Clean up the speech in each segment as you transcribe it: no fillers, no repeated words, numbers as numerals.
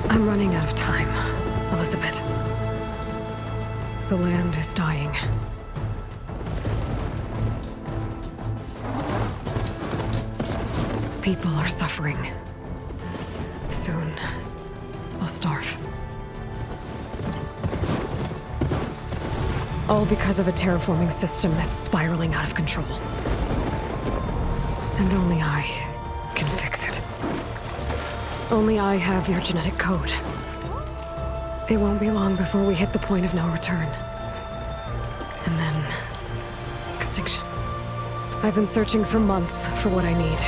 I'm running out of time, Elizabeth. The land is dying. People are suffering. Soon, I'll starve. All because of a terraforming system that's spiraling out of control. And only I can fix it. Only I have your genetic code. It won't be long before we hit the point of no return. And then... extinction. I've been searching for months for what I need.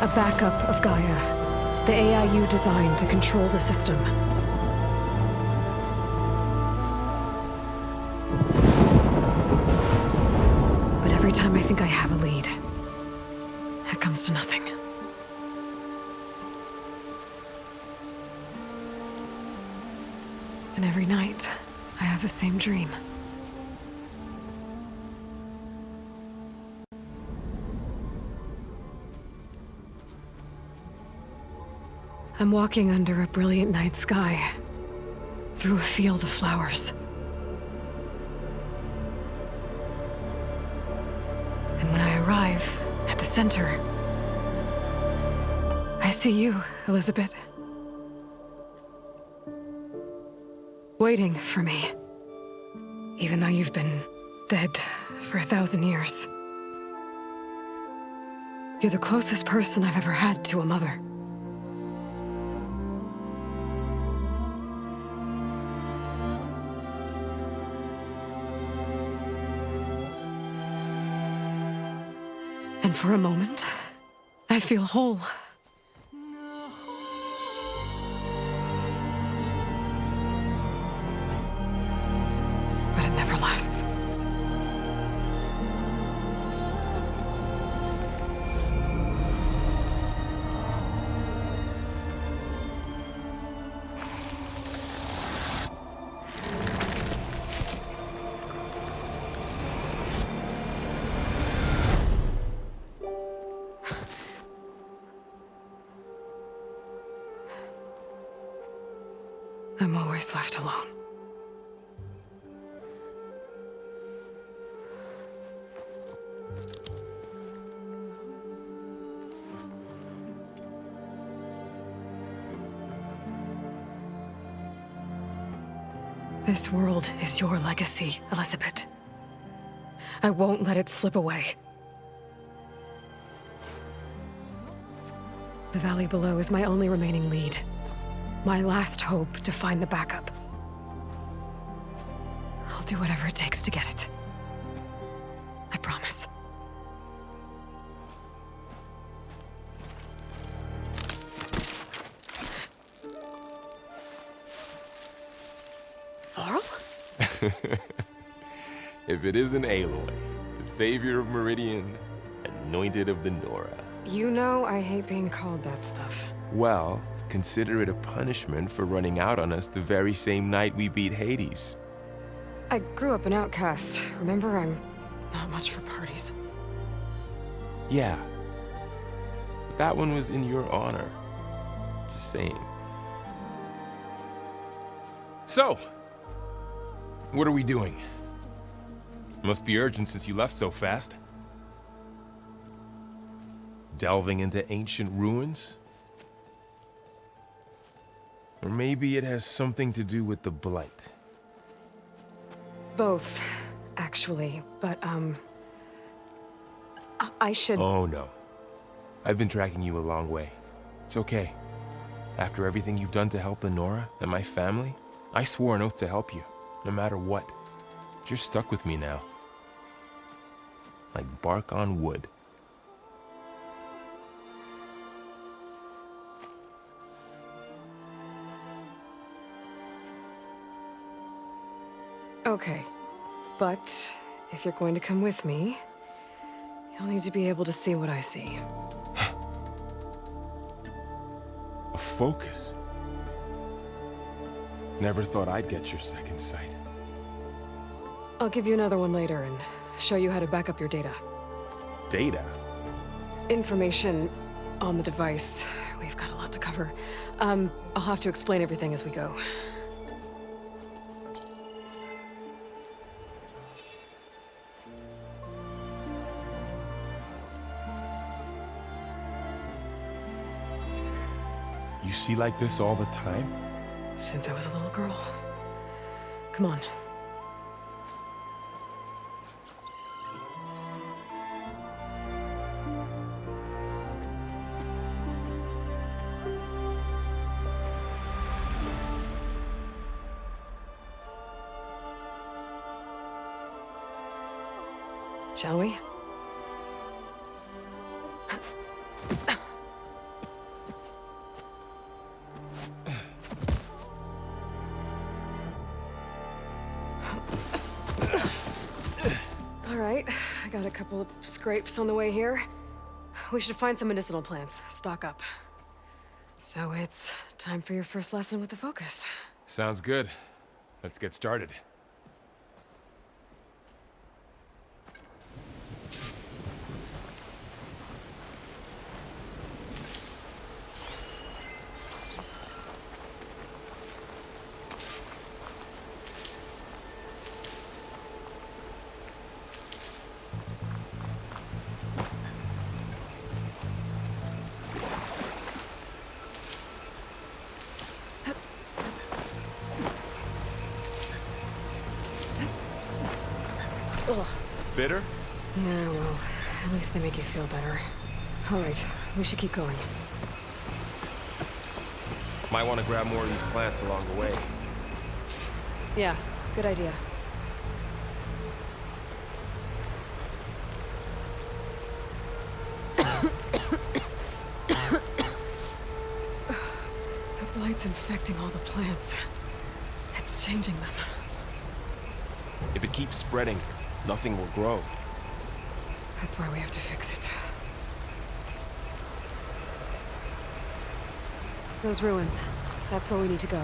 A backup of Gaia. The AI you designed to control the system. But every time I think I have a lead, it comes to nothing. And every night, I have the same dream. I'm walking under a brilliant night sky, through a field of flowers. And when I arrive at the center, I see you, Elizabeth. Waiting for me, even though you've been dead for 1,000 years. You're the closest person I've ever had to a mother. And for a moment, I feel whole. But it never lasts. I'm always left alone. This world is your legacy, Elizabeth. I won't let it slip away. The valley below is my only remaining lead. My last hope to find the backup. I'll do whatever it takes to get it. I promise. Varl? If it isn't Aloy, the savior of Meridian, anointed of the Nora. You know I hate being called that stuff. Well, consider it a punishment for running out on us the very same night we beat Hades. I grew up an outcast. Remember, I'm not much for parties. Yeah. But that one was in your honor. Just saying. So, what are we doing? Must be urgent since you left so fast. Delving into ancient ruins? Or maybe it has something to do with the Blight. Both, actually, but, I should... Oh, no. I've been tracking you a long way. It's okay. After everything you've done to help the Nora and my family, I swore an oath to help you, no matter what. You're stuck with me now. Like bark on wood. Okay, but if you're going to come with me, you'll need to be able to see what I see. A focus? Never thought I'd get your second sight. I'll give you another one later and show you how to back up your data. Data? Information on the device We've got a lot to cover. I'll have to explain everything as we go. You see like this all the time? Since I was a little girl. Come on. Shall we? All right, I got a couple of scrapes on the way here. We should find some medicinal plants, stock up. So it's time for your first lesson with the focus. Sounds good. Let's get started. Ugh. Bitter? Yeah, well, at least they make you feel better. All right, we should keep going. Might want to grab more of these plants along the way. Yeah, good idea. The blight's infecting all the plants. It's changing them. If it keeps spreading, nothing will grow. That's why we have to fix it. Those ruins. That's where we need to go.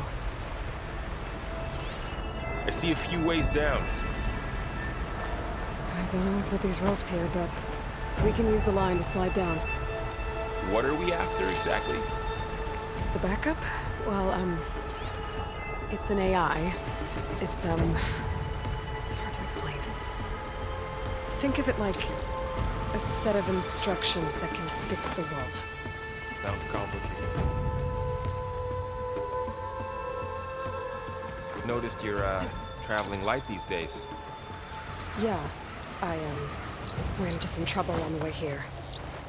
I see a few ways down. I don't know what put these ropes here, but we can use the line to slide down. What are we after exactly? The backup? Well, it's an AI. It's hard to explain. Think of it like a set of instructions that can fix the world. Sounds complicated. Noticed you're, traveling light these days. Yeah, I, ran into some trouble on the way here.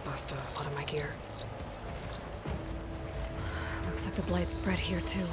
Lost a lot of my gear. Looks like the blight spread here, too.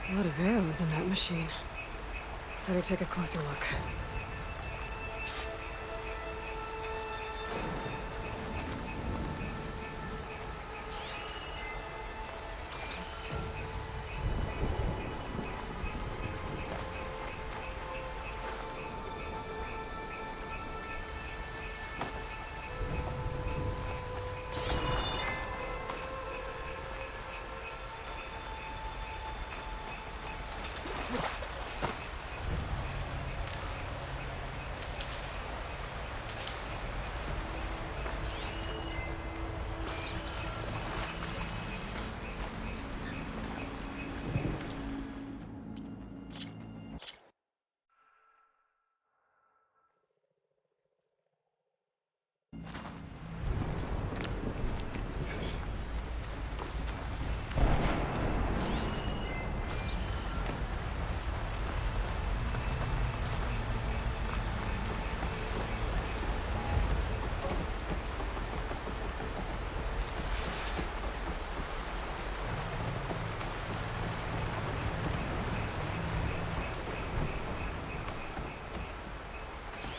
A lot of arrows in that machine. Better take a closer look.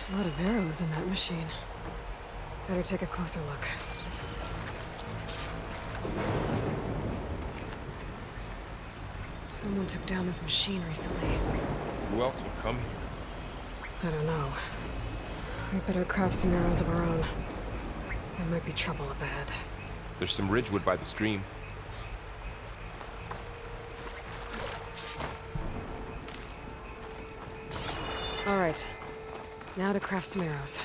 A lot of arrows in that machine. Better take a closer look. Someone took down this machine recently. Who else would come here? I don't know. We better craft some arrows of our own. There might be trouble up ahead. There's some ridgewood by the stream. All right. Now to craft some arrows.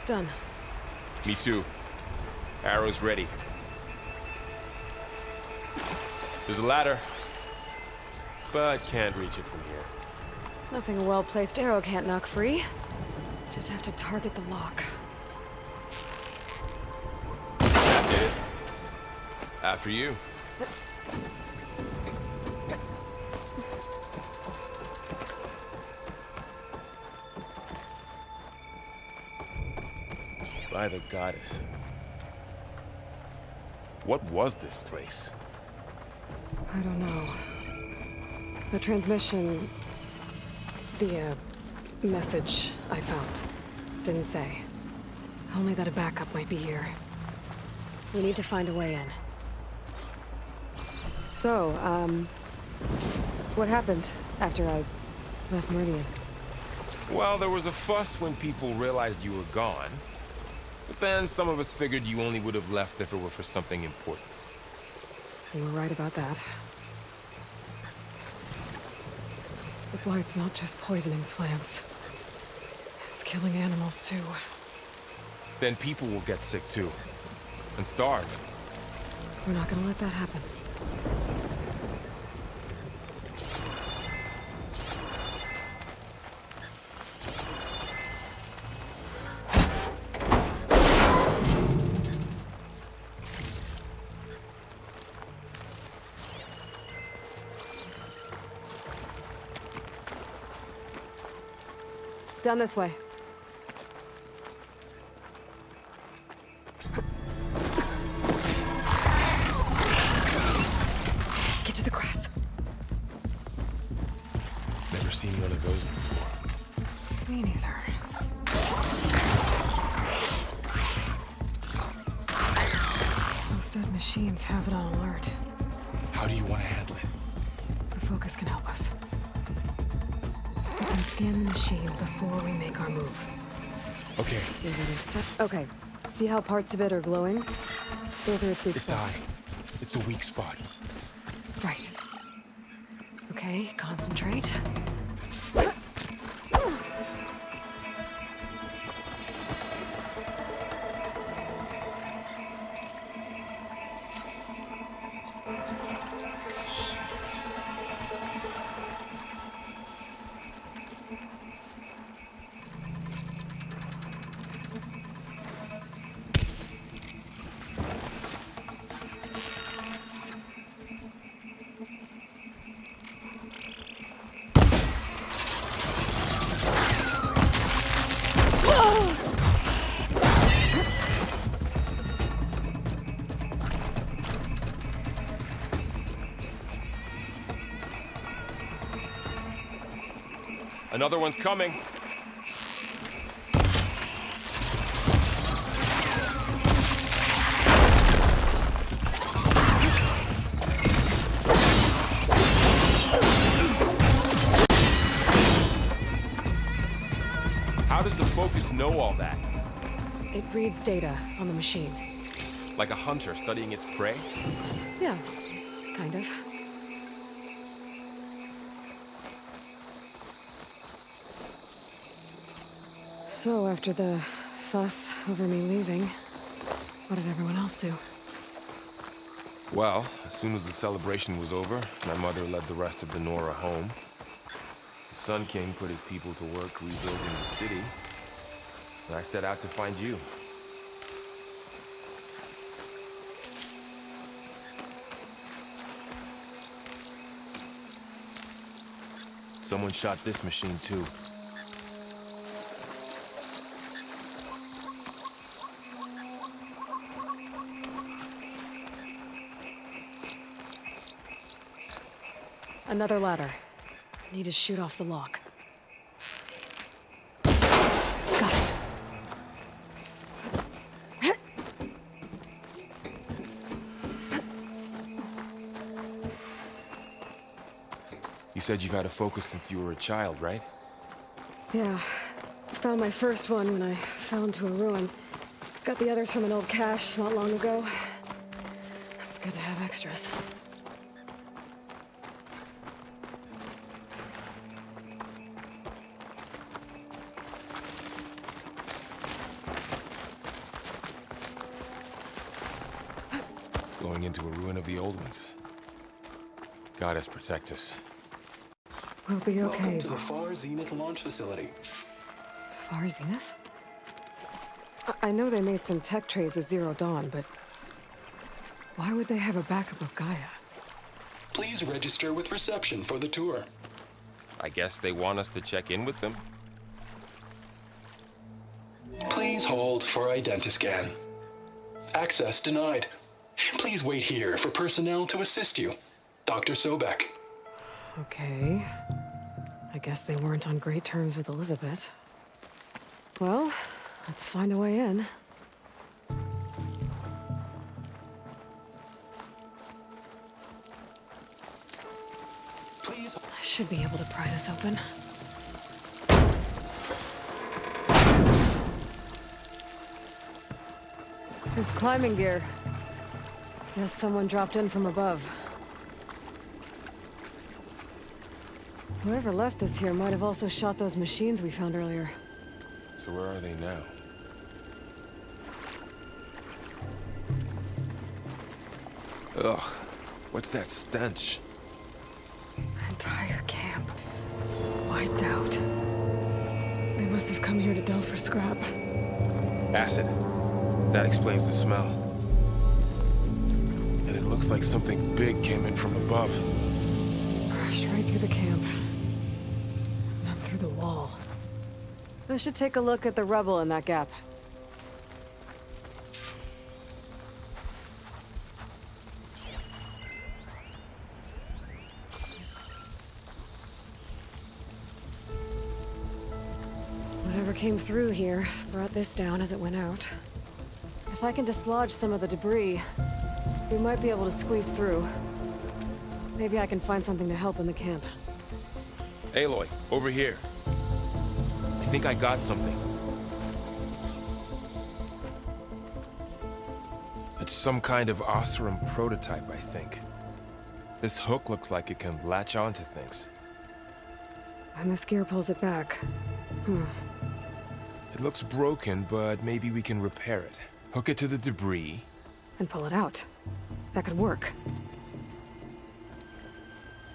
Done. Me too. Arrows ready. There's a ladder, but can't reach it from here. Nothing a well-placed arrow can't knock free. Just have to target the lock. That did it. After you. By the goddess. What was this place? I don't know. The transmission... The, message I found didn't say. Only that a backup might be here. We need to find a way in. So, what happened after I left Meridian? Well, there was a fuss when people realized you were gone. But then some of us figured you only would have left if it were for something important. You were right about that. The blight's not just poisoning plants. It's killing animals, too. Then people will get sick, too. And starve. We're not gonna let that happen. Down this way. Get to the grass. Never seen one of those before. Me neither. Those dead machines have it on alert. How do you want to handle it? The focus can help us. We can scan the machine before we make our move. Okay. Give it a sec. Okay. See how parts of it are glowing? Those are its weak It's spots. it's a weak spot. Right. Okay, concentrate. Another one's coming. How does the focus know all that? It reads data on the machine. Like a hunter studying its prey? Yeah, kind of. So, after the fuss over me leaving, what did everyone else do? Well, as soon as the celebration was over, my mother led the rest of the Nora home. The Sun King put his people to work rebuilding the city, and I set out to find you. someone shot this machine too. Another ladder. Need to shoot off the lock. Got it. You said you've had a focus since you were a child, right? Yeah. Found my first one when I fell into a ruin. Got the others from an old cache not long ago. It's good to have extras. Going into a ruin of the old ones. Goddess protect us. We'll be okay. Welcome to the Far Zenith launch facility. Far Zenith? I know they made some tech trades with Zero Dawn, but why would they have a backup of Gaia? Please register with reception for the tour. I guess they want us to check in with them. Please hold for identiscan. Access denied. Please wait here for personnel to assist you. Dr. Sobek. Okay. I guess they weren't on great terms with Elizabeth. Well, let's find a way in. Please. I should be able to pry this open. There's climbing gear. Guess someone dropped in from above. Whoever left this here might have also shot those machines we found earlier. So where are they now? Ugh, what's that stench? Entire camp. Wiped out. They must have come here to delve for scrap. Acid. That explains the smell. And it looks like something big came in from above. Crashed right through the camp. Then through the wall. I should take a look at the rubble in that gap. Whatever came through here brought this down as it went out. If I can dislodge some of the debris, we might be able to squeeze through. Maybe I can find something to help in the camp. Aloy, over here. I think I got something. It's some kind of Oseram prototype, I think. This hook looks like it can latch onto things. And this gear pulls it back. It looks broken, but maybe we can repair it. Hook it to the debris. And pull it out. That could work.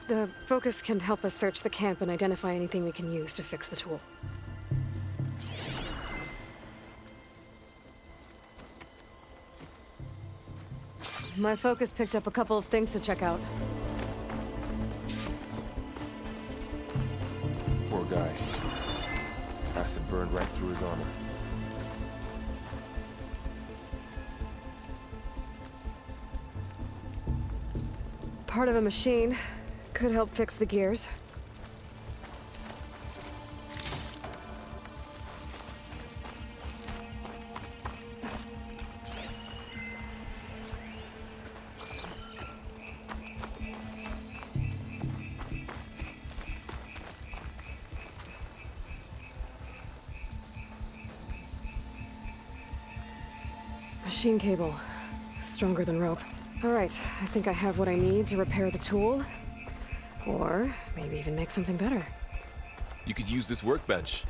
The focus can help us search the camp and identify anything we can use to fix the tool. My focus picked up a couple of things to check out. Poor guy. Acid burned right through his armor. Part of a machine. Could help fix the gears. Machine cable. Stronger than rope. All right, I think I have what I need to repair the tool. Or maybe even make something better. You could use this workbench.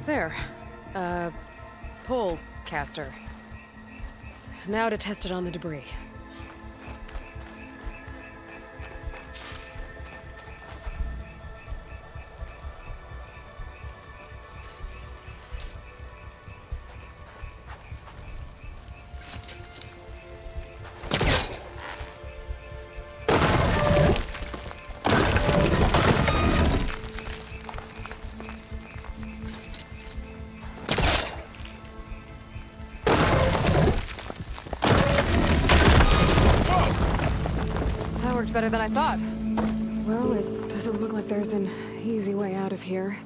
There. Pole caster. now to test it on the debris. Better than I thought. Well, it doesn't look like there's an easy way out of here.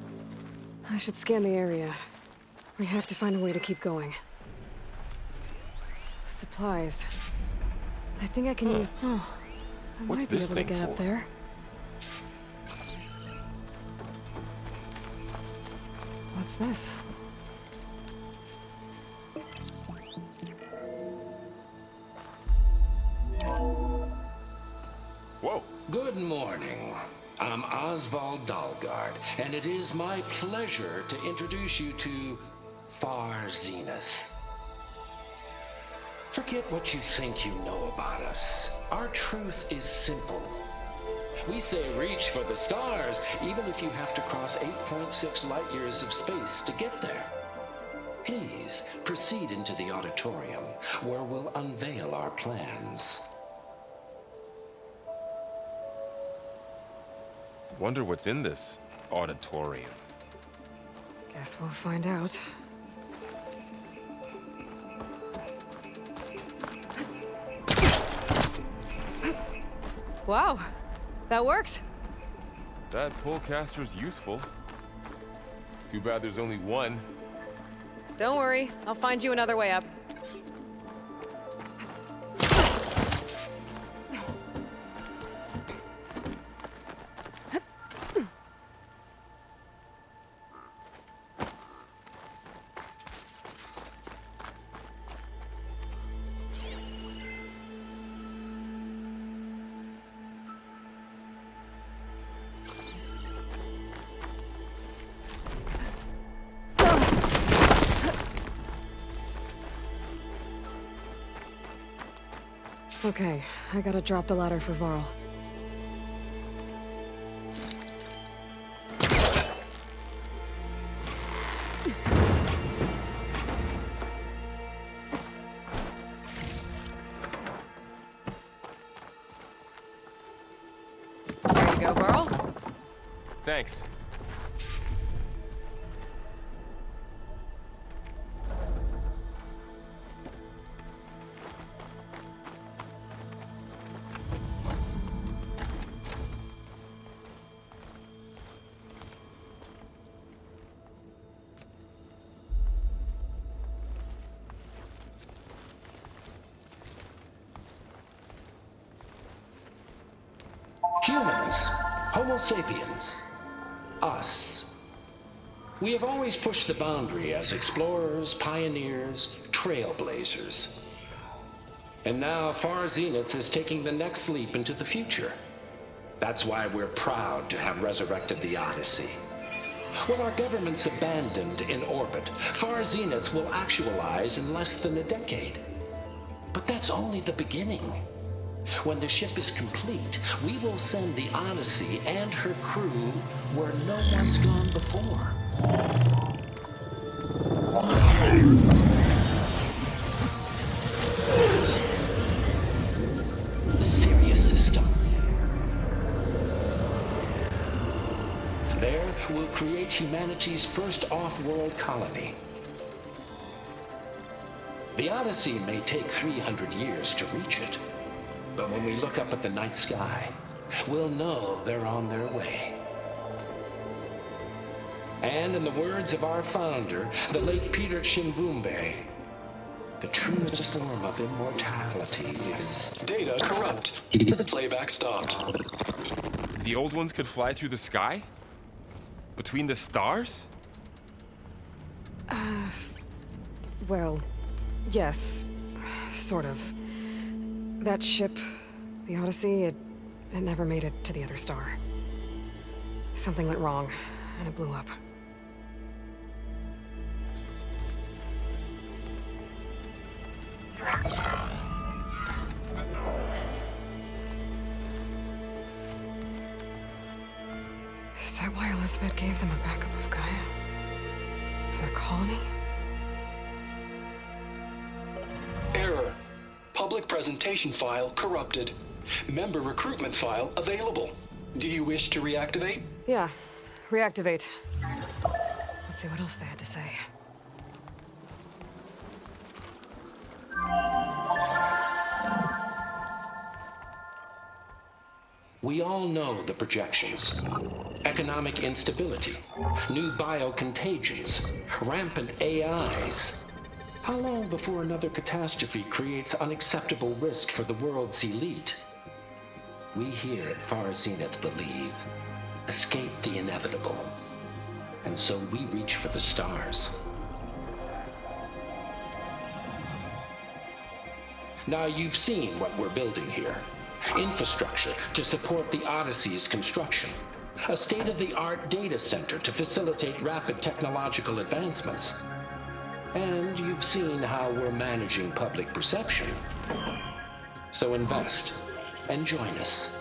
I should scan the area. We have to find a way to keep going. Supplies. I think I can use... Oh, I might be able to get up there. What's this? Good morning. I'm Oswald Dalgard, and it is my pleasure to introduce you to Far Zenith. Forget what you think you know about us. Our truth is simple. We say reach for the stars, even if you have to cross 8.6 light years of space to get there. Please proceed into the auditorium, where we'll unveil our plans. Wonder what's in this auditorium. Guess we'll find out. Wow, that worked. That polecaster's useful. Too bad there's only one. Don't worry, I'll find you another way up. Okay, I gotta drop the ladder for Varl. There you go, Varl. Thanks. Humans, Homo sapiens, us. We have always pushed the boundary as explorers, pioneers, trailblazers. And now Far Zenith is taking the next leap into the future. That's why we're proud to have resurrected the Odyssey. When our government's abandoned in orbit, Far Zenith will actualize in less than a decade. But that's only the beginning. When the ship is complete, we will send the Odyssey and her crew where no one's gone before. The Sirius system. There, we'll create humanity's first off-world colony. The Odyssey may take 300 years to reach it. But when we look up at the night sky, we'll know they're on their way. And in the words of our founder, the late Peter Chimbumbe, the truest form of immortality is... Data corrupt. Playback stopped. The old ones could fly through the sky? Between the stars? Well, yes, sort of. That ship, the Odyssey, it never made it to the other star. Something went wrong, and it blew up. Elizabeth gave them a backup of Gaia? For their colony? Error. Public presentation file corrupted. Member recruitment file available. Do you wish to reactivate? Yeah. Reactivate. Let's see what else they had to say. We all know the projections. Economic instability, new biocontagions, rampant AIs. How long before another catastrophe creates unacceptable risk for the world's elite? We here at Far Zenith believe, escape the inevitable. And so we reach for the stars. Now you've seen what we're building here. Infrastructure to support the Odyssey's construction. A state-of-the-art data center to facilitate rapid technological advancements. And you've seen how we're managing public perception. So invest and join us.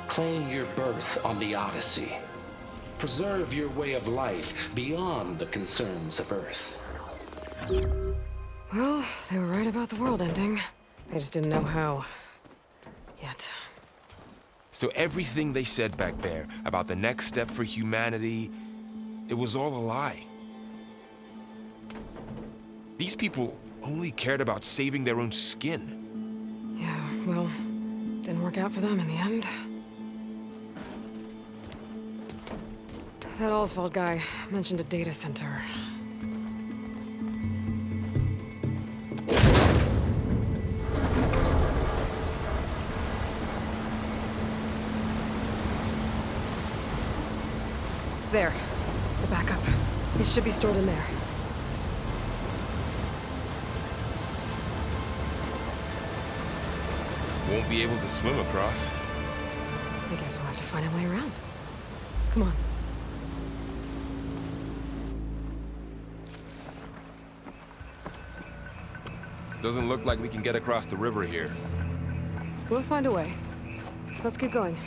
Claim your berth on the Odyssey. Preserve your way of life beyond the concerns of Earth. Well, they were right about the world ending. I just didn't know how. Yet. So everything they said back there about the next step for humanity, it was all a lie. These people only cared about saving their own skin. Yeah, well, didn't work out for them in the end. That Oswald guy mentioned a data center. There. The backup. It should be stored in there. Won't be able to swim across. I guess we'll have to find a way around. Come on. Doesn't look like we can get across the river here. We'll find a way. Let's keep going.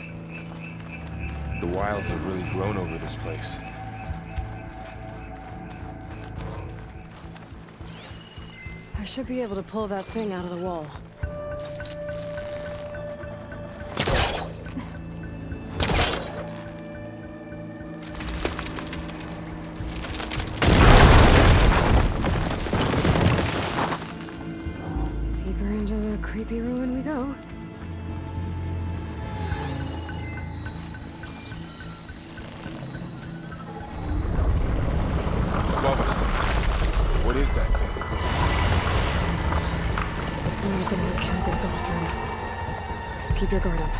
The wilds have really grown over this place. I should be able to pull that thing out of the wall. Deeper into the creepy ruin we go. Above us. What is that thing? Anything that killed those Osrand. Keep your guard up.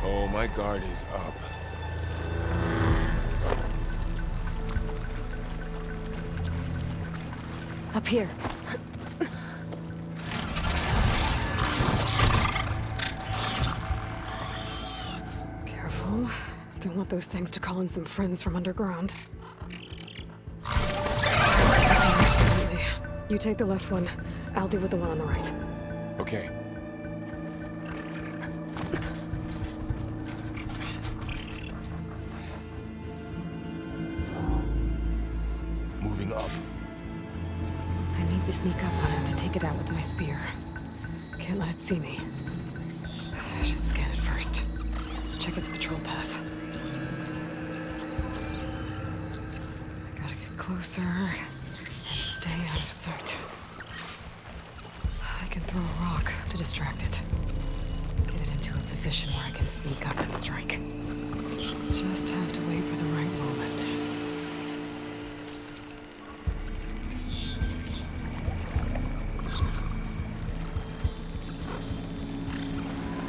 Oh, my guard is up. Up here. Careful. Don't want those things to call in some friends from underground. You take the left one. I'll deal with the one on the right. Okay. Moving up. I need to sneak up on it to take it out with my spear. Can't let it see me. I should scan it first. Check its patrol path. I gotta get closer and stay out of sight. I can throw a rock to distract it. Get it into a position where I can sneak up and strike. Just have to wait for the right moment.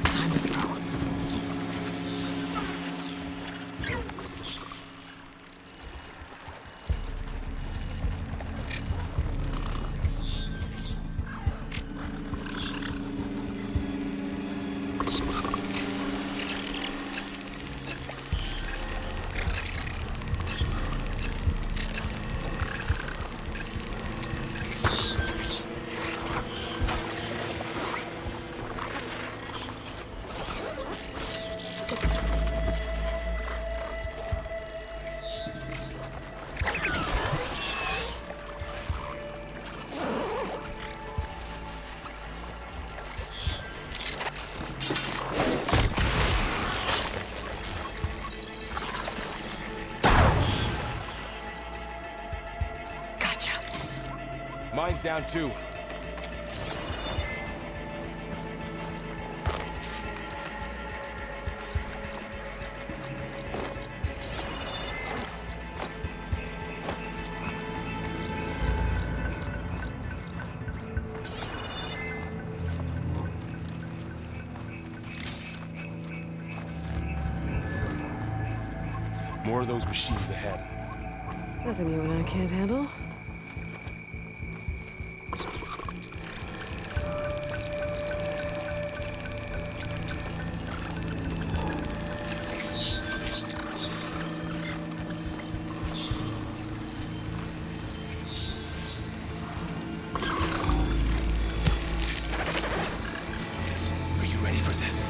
Time to throw. down too. More of those machines ahead. Nothing you and I can't handle. Are you ready for this?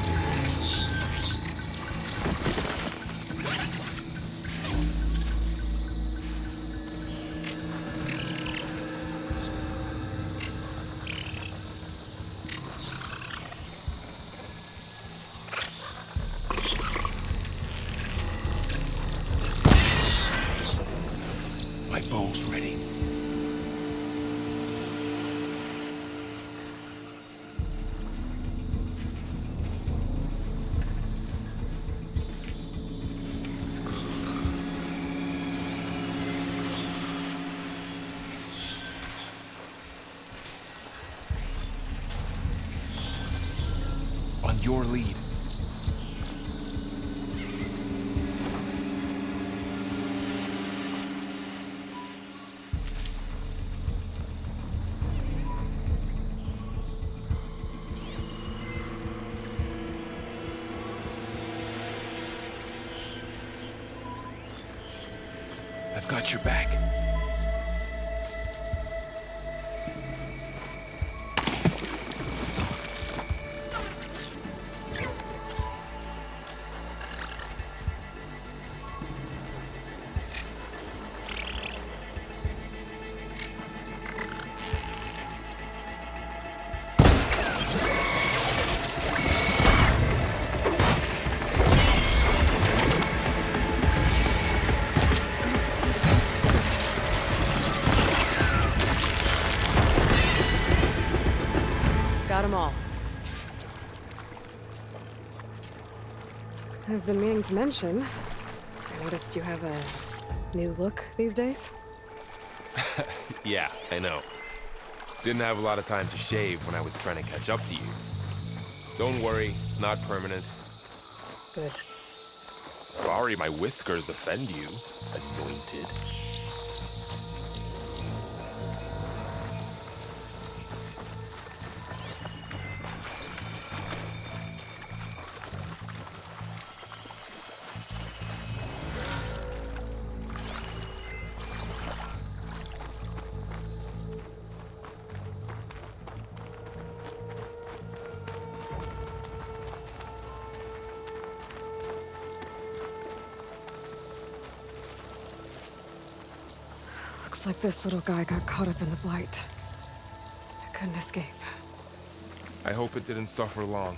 My bow's ready. On your lead. I've got your back. Got them all. I've been meaning to mention, I noticed you have a new look these days. Yeah, I know. Didn't have a lot of time to shave when I was trying to catch up to you. Don't worry, it's not permanent. Good. Sorry my whiskers offend you, anointed. Looks like this little guy got caught up in the blight. I couldn't escape. I hope it didn't suffer long.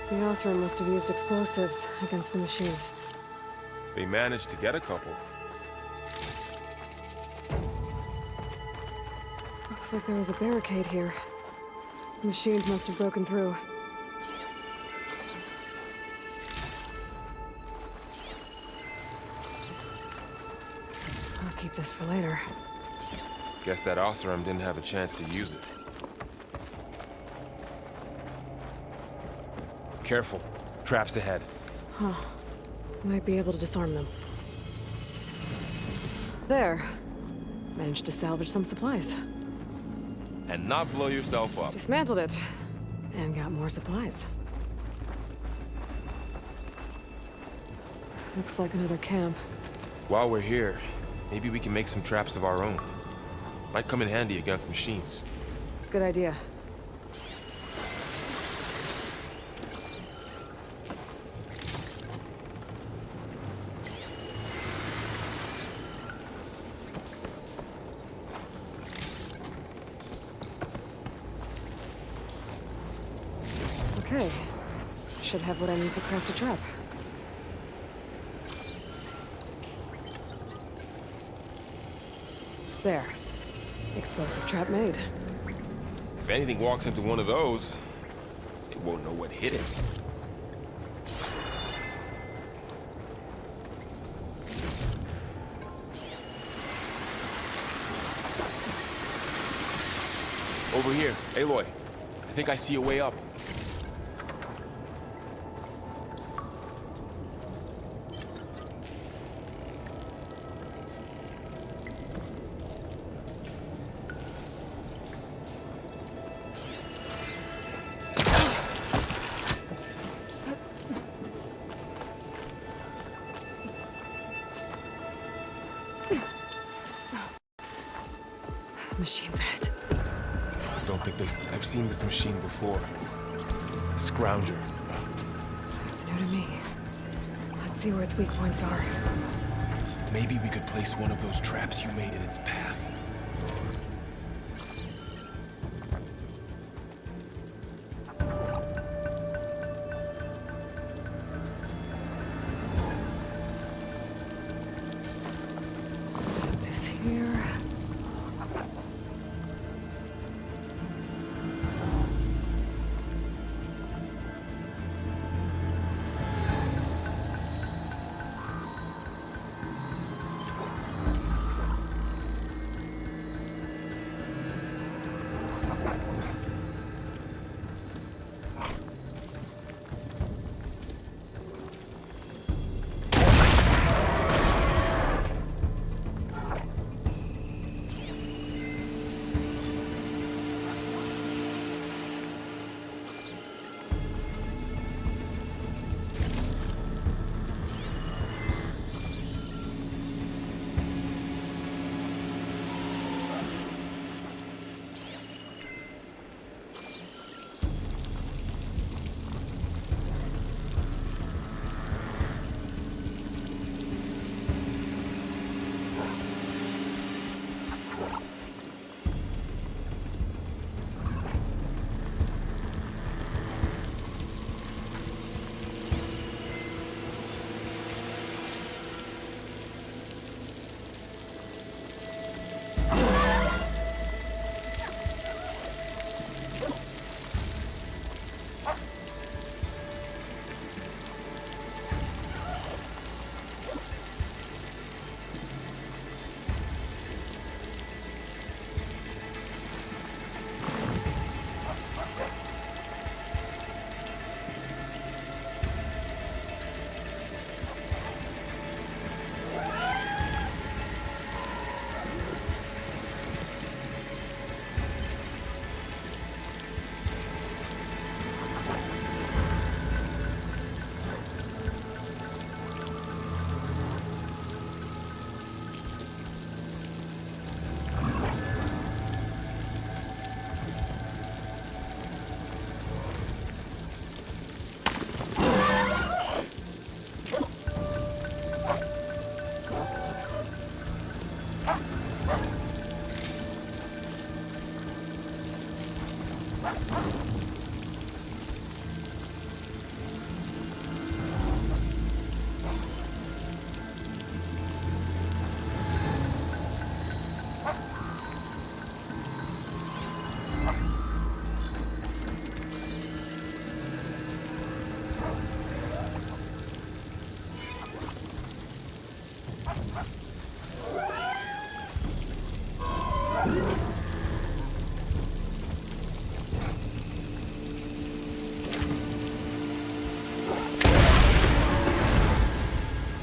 The Osram must have used explosives against the machines. They managed to get a couple. Looks like there was a barricade here. The machines must have broken through. I'll keep this for later. Guess that Osram didn't have a chance to use it. Careful. Traps ahead. Huh. Might be able to disarm them. There. Managed to salvage some supplies. And not blow yourself up. Dismantled it. And got more supplies. Looks like another camp. While we're here, maybe we can make some traps of our own. Might come in handy against machines. Good idea. Okay. Should have what I need to craft a trap. There. Explosive trap made. If anything walks into one of those, it won't know what hit it. Over here, Aloy. I think I see a way up. Machine's head. I don't think I've seen this machine before. A scrounger. It's new to me. Let's see where its weak points are. Maybe we could place one of those traps you made in its path. Set this here.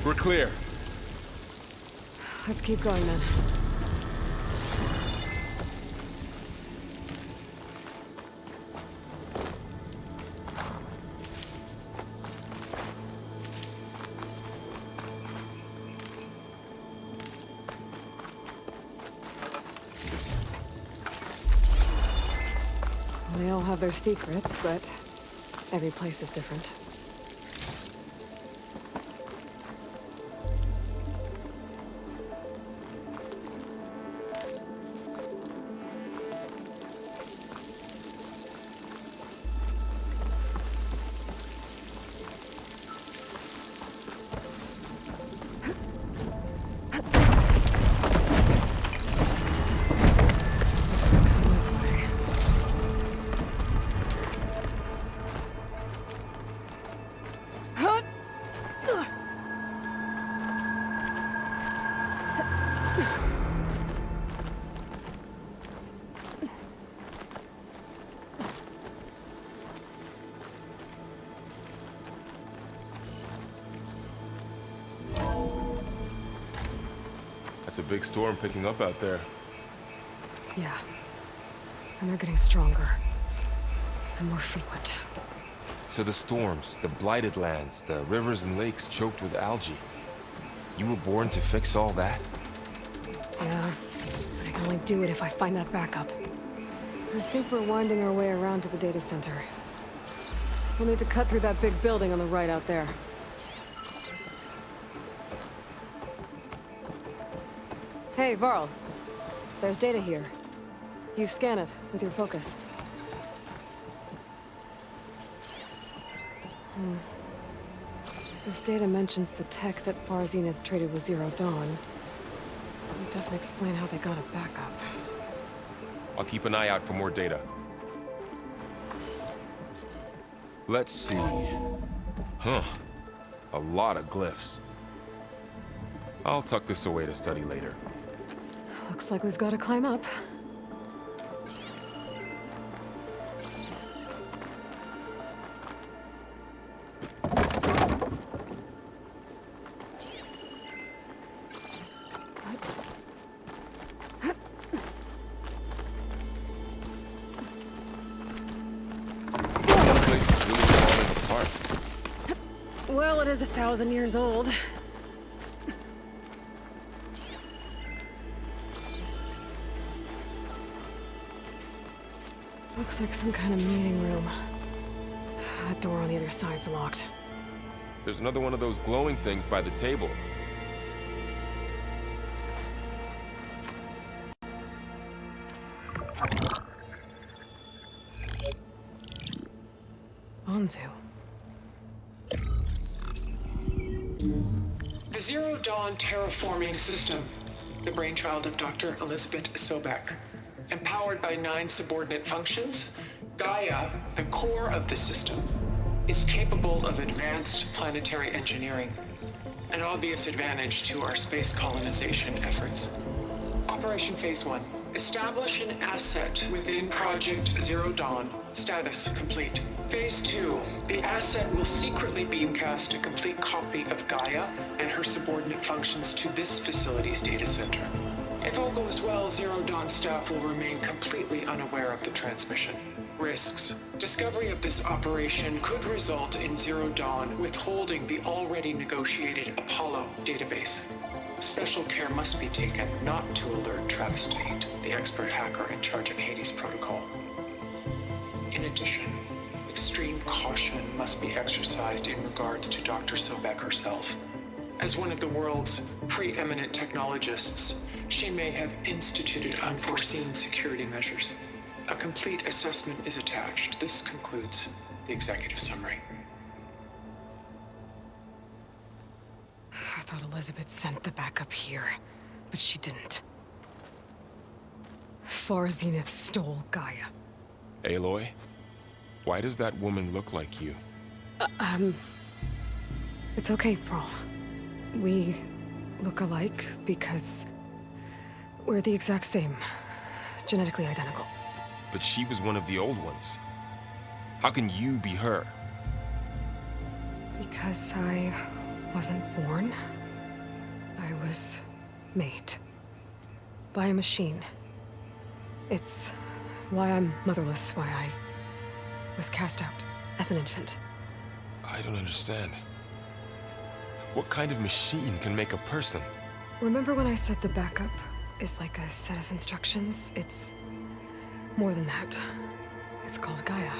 We're clear. Let's keep going then. They all have their secrets, but every place is different. That's a big storm picking up out there. Yeah. And they're getting stronger. And more frequent. So the storms, the blighted lands, the rivers and lakes choked with algae. You were born to fix all that? Yeah. I can only do it if I find that backup. I think we're winding our way around to the data center. We'll need to cut through that big building on the right out there. Hey, Varl. There's data here. You scan it with your focus. This data mentions the tech that Far Zenith traded with Zero Dawn. It doesn't explain how they got a backup. I'll keep an eye out for more data. Let's see. Huh. A lot of glyphs. I'll tuck this away to study later. Looks like we've got to climb up. Well, it is 1,000 years old. Looks like some kind of meeting room. That door on the other side's locked. There's another one of those glowing things by the table. Onzu. The Zero Dawn terraforming system, the brainchild of Dr. Elizabeth Sobek. Empowered by 9 subordinate functions, Gaia, the core of the system, is capable of advanced planetary engineering, an obvious advantage to our space colonization efforts. Operation Phase 1. Establish an asset within Project Zero Dawn. Status complete. Phase 2. The asset will secretly beamcast a complete copy of Gaia and her subordinate functions to this facility's data center. If all goes well, Zero Dawn staff will remain completely unaware of the transmission. Risks. Discovery of this operation could result in Zero Dawn withholding the already negotiated Apollo database. Special care must be taken not to alert Travis Tate, the expert hacker in charge of Hades Protocol. In addition, extreme caution must be exercised in regards to Dr. Sobek herself. As one of the world's preeminent technologists, she may have instituted unforeseen security measures. A complete assessment is attached. This concludes the executive summary. I thought Elizabeth sent the backup here, but she didn't. Far Zenith stole Gaia. Aloy? Why does that woman look like you? It's okay, Pearl. We look alike because we're the exact same. Genetically identical. But she was one of the old ones. How can you be her? Because I wasn't born. I was made. By a machine. It's why I'm motherless, why I was cast out as an infant. I don't understand. What kind of machine can make a person? Remember when I said the backup is like a set of instructions? It's more than that. It's called Gaia.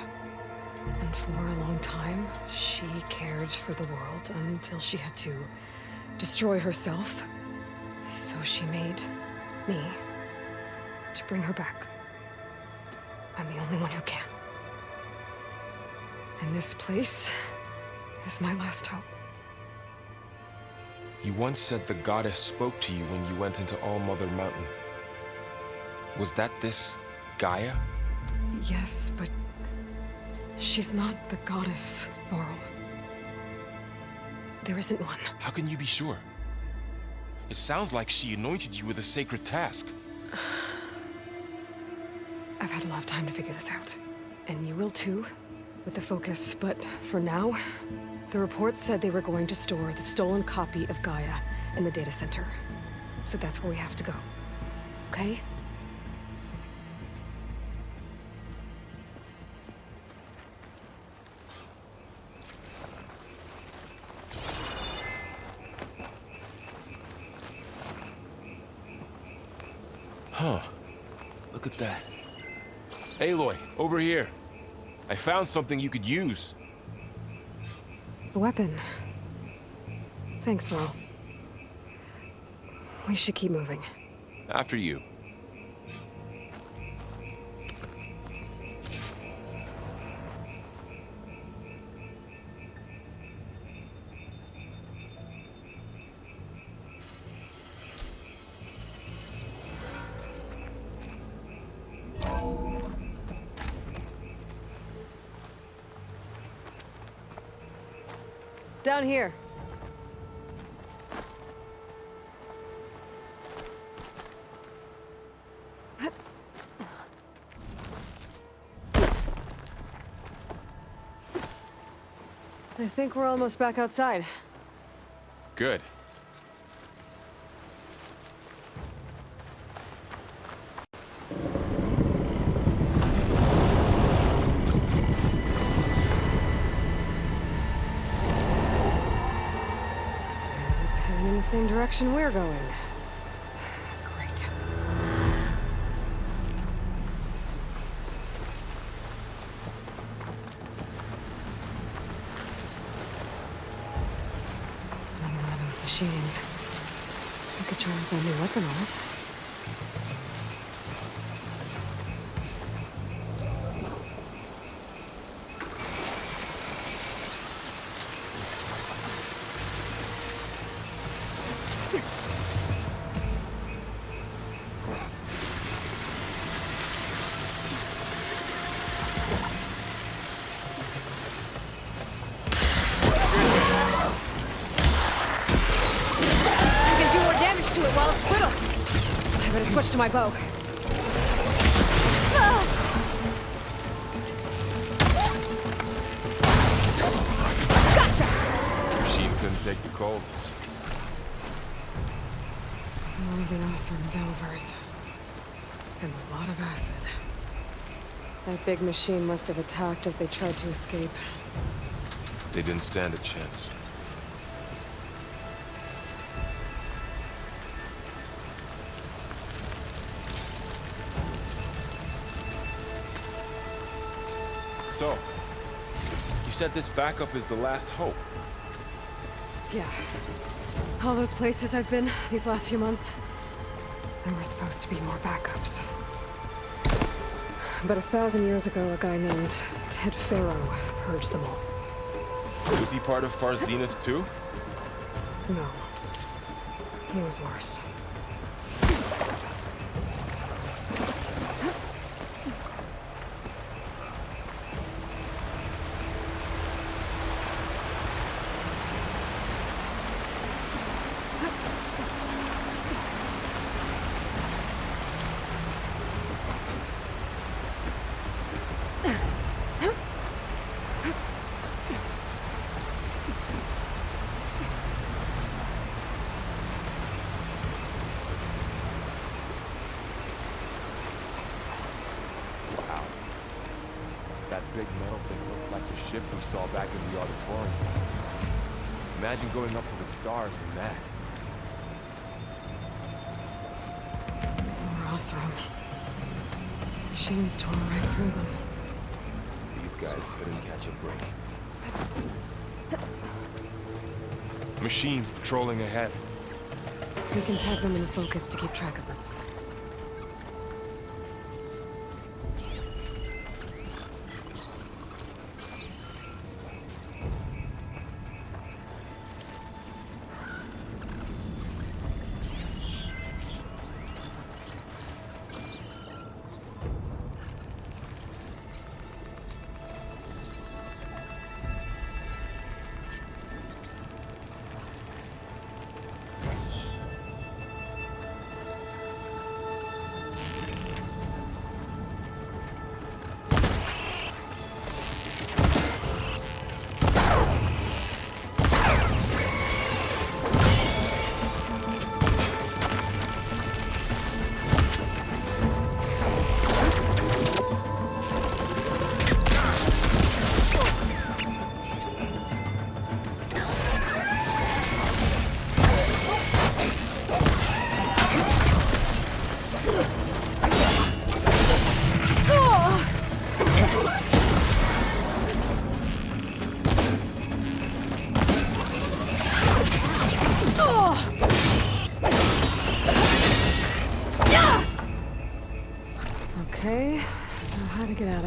And for a long time, she cared for the world until she had to destroy herself. So she made me to bring her back. I'm the only one who can. And this place is my last hope. You once said the goddess spoke to you when you went into All-Mother Mountain. Was that this Gaia? Yes, but she's not the goddess, Laurel. There isn't one. How can you be sure? It sounds like she anointed you with a sacred task. I've had a lot of time to figure this out. And you will too, with the focus. But for now, the reports said they were going to store the stolen copy of Gaia in the data center. So that's where we have to go. Okay? Huh. Look at that. Aloy, over here. I found something you could use. A weapon. Thanks, Val. We should keep moving. After you. Down here. I think we're almost back outside. Good. It's heading in the same direction we're going. Great. Another one of those machines. I could try with my new weapon on it. While it's brittle. I better switch to my bow. Gotcha! Machine couldn't take the cold. Everything else are Delvers. And a lot of acid. That big machine must have attacked as they tried to escape. They didn't stand a chance. So, you said this backup is the last hope. Yeah. All those places I've been these last few months, there were supposed to be more backups. But 1,000 years ago, a guy named Ted Pharaoh purged them all. Was he part of Far Zenith too? No. He was worse. That big metal thing looks like the ship we saw back in the auditorium. Imagine going up to the stars in that. Poor Osram. Machines tore right through them. These guys couldn't catch a break. Machines patrolling ahead. We can tag them in the focus to keep track of them.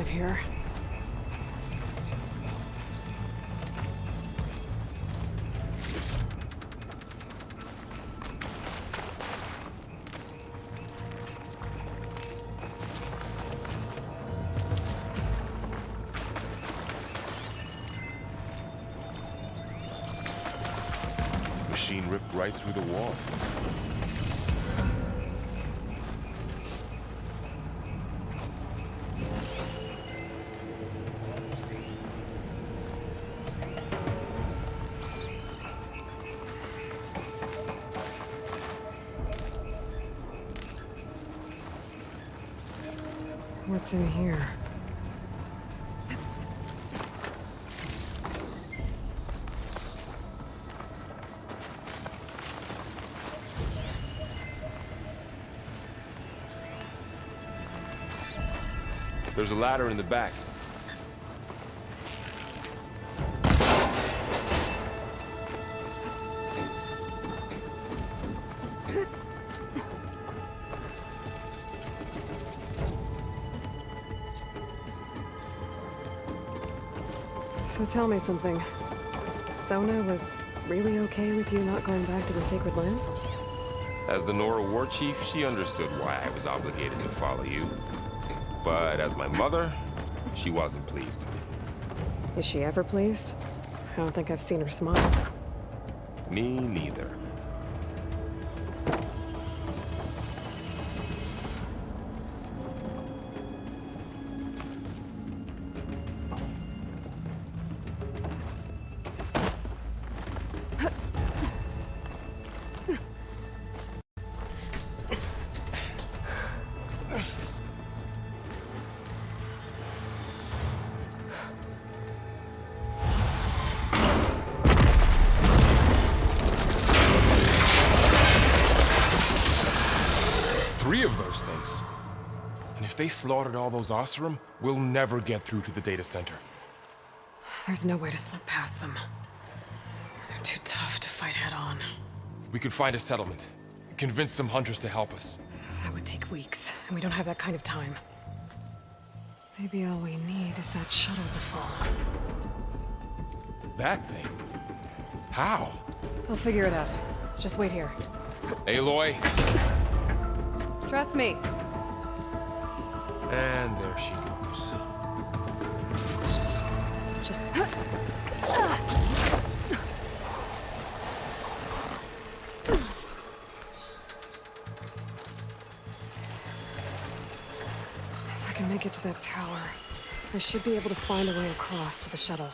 of here. Machine ripped right through the wall. What's in here? There's a ladder in the back. So tell me something. Sona was really okay with you not going back to the Sacred Lands? As the Nora war chief, she understood why I was obligated to follow you. But as my mother, she wasn't pleased. Is she ever pleased? I don't think I've seen her smile. Me neither. Of those things. And if they slaughtered all those Oseram, we'll never get through to the data center. There's no way to slip past them. They're too tough to fight head-on. We could find a settlement. Convince some hunters to help us. That would take weeks, and we don't have that kind of time. Maybe all we need is that shuttle to fall. That thing? How? I'll figure it out. Just wait here. Aloy. Trust me. And there she goes. Just... If I can make it to that tower, I should be able to find a way across to the shuttle.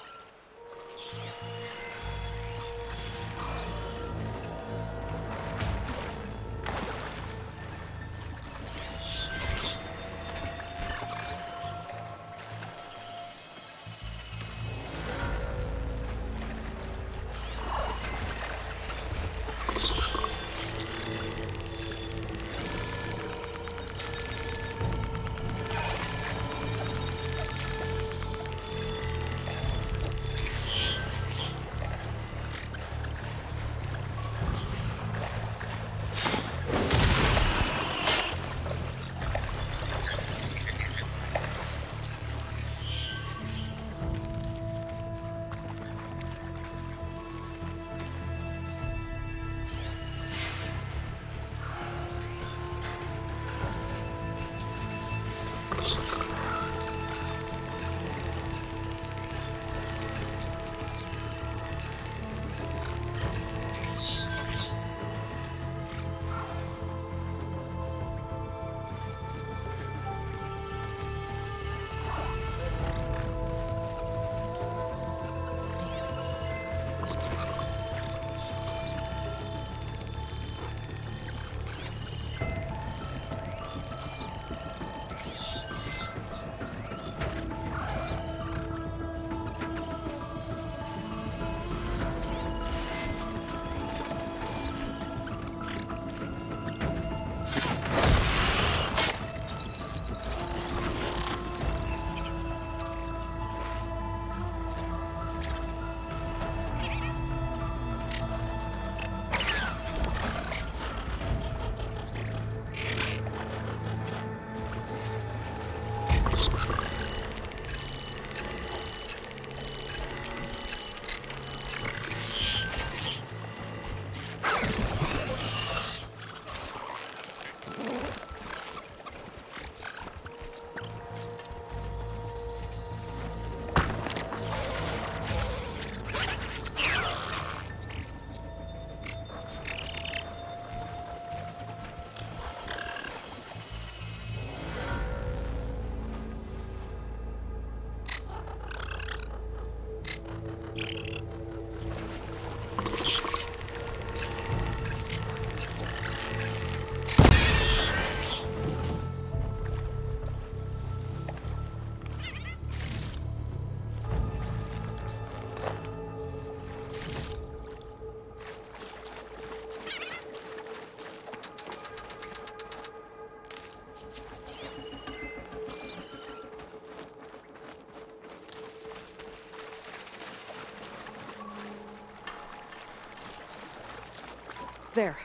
There.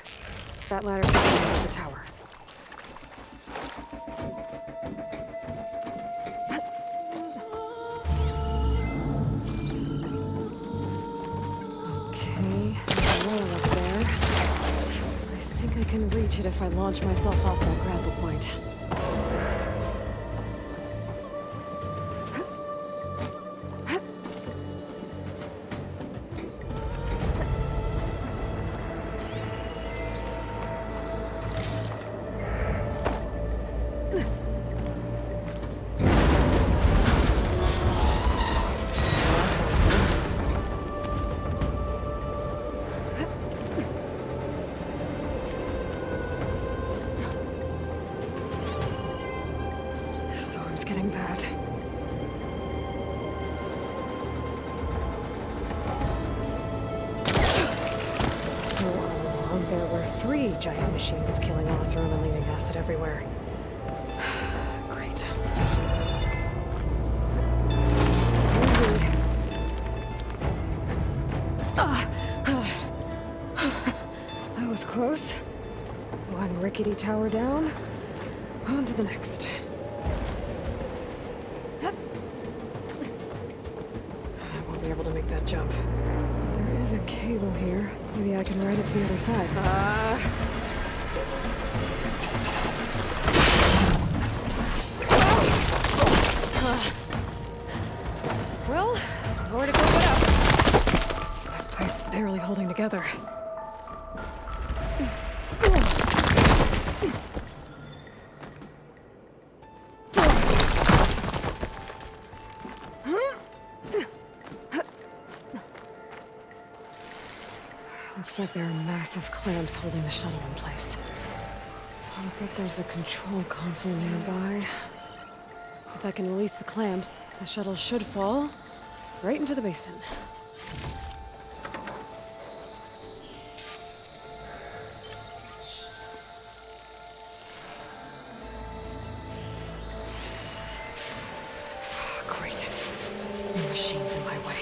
That ladder takes me to the tower. Okay, there's a wall up there. I think I can reach it if I launch myself off that grapple point. Getting bad. So all along, there were 3 giant machines killing Oseram and leaving acid everywhere. Great. That was close. One rickety tower down. On to the next. Be able to make that jump. There is a cable here. Maybe I can ride it to the other side. Well, nowhere to go but up. This place is barely holding together. Looks like there are massive clamps holding the shuttle in place. I bet there's a control console nearby. If I can release the clamps, the shuttle should fall right into the basin. Great. The machine's in my way.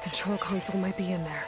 Control console might be in there.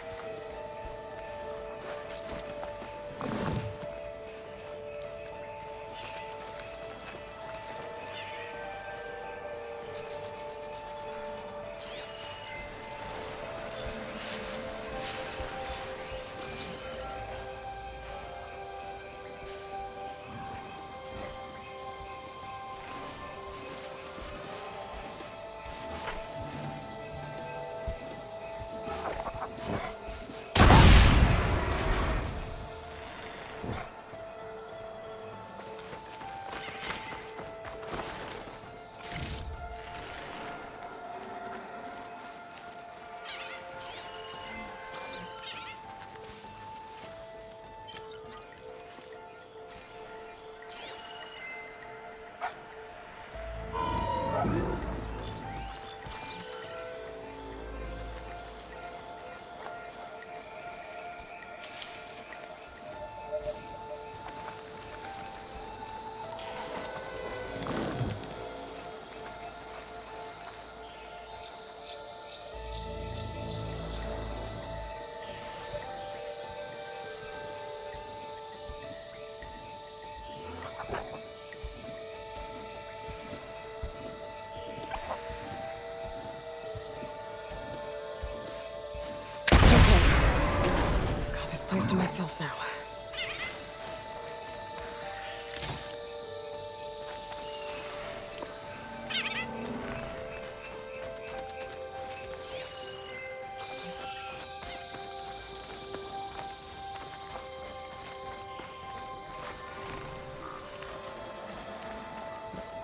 this place to myself now.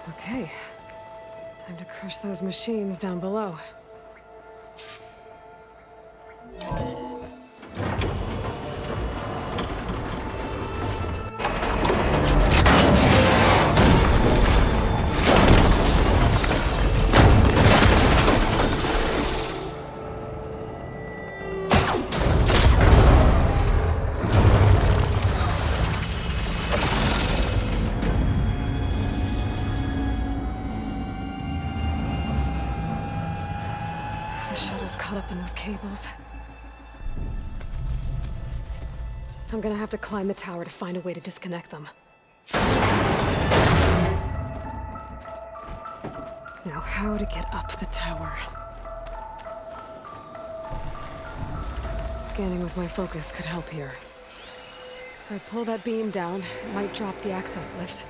Okay. Time to crush those machines down below. Caught up in those cables. I'm gonna have to climb the tower to find a way to disconnect them. Now, how to get up the tower? Scanning with my focus could help here. If I pull that beam down, it might drop the access lift.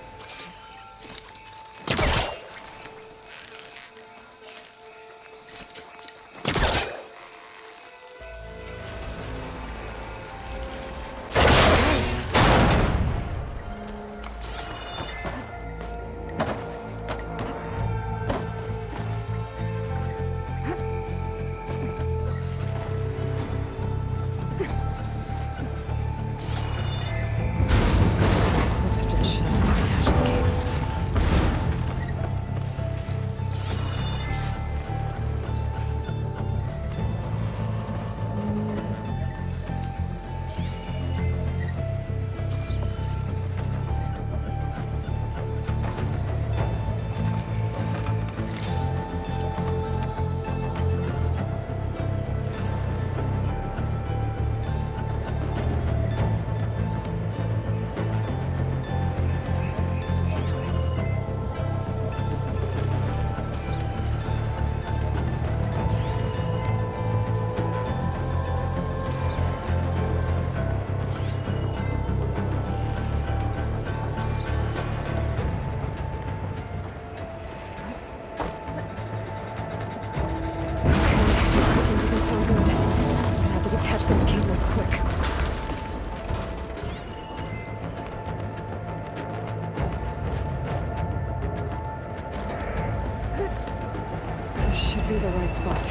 Be the right spot.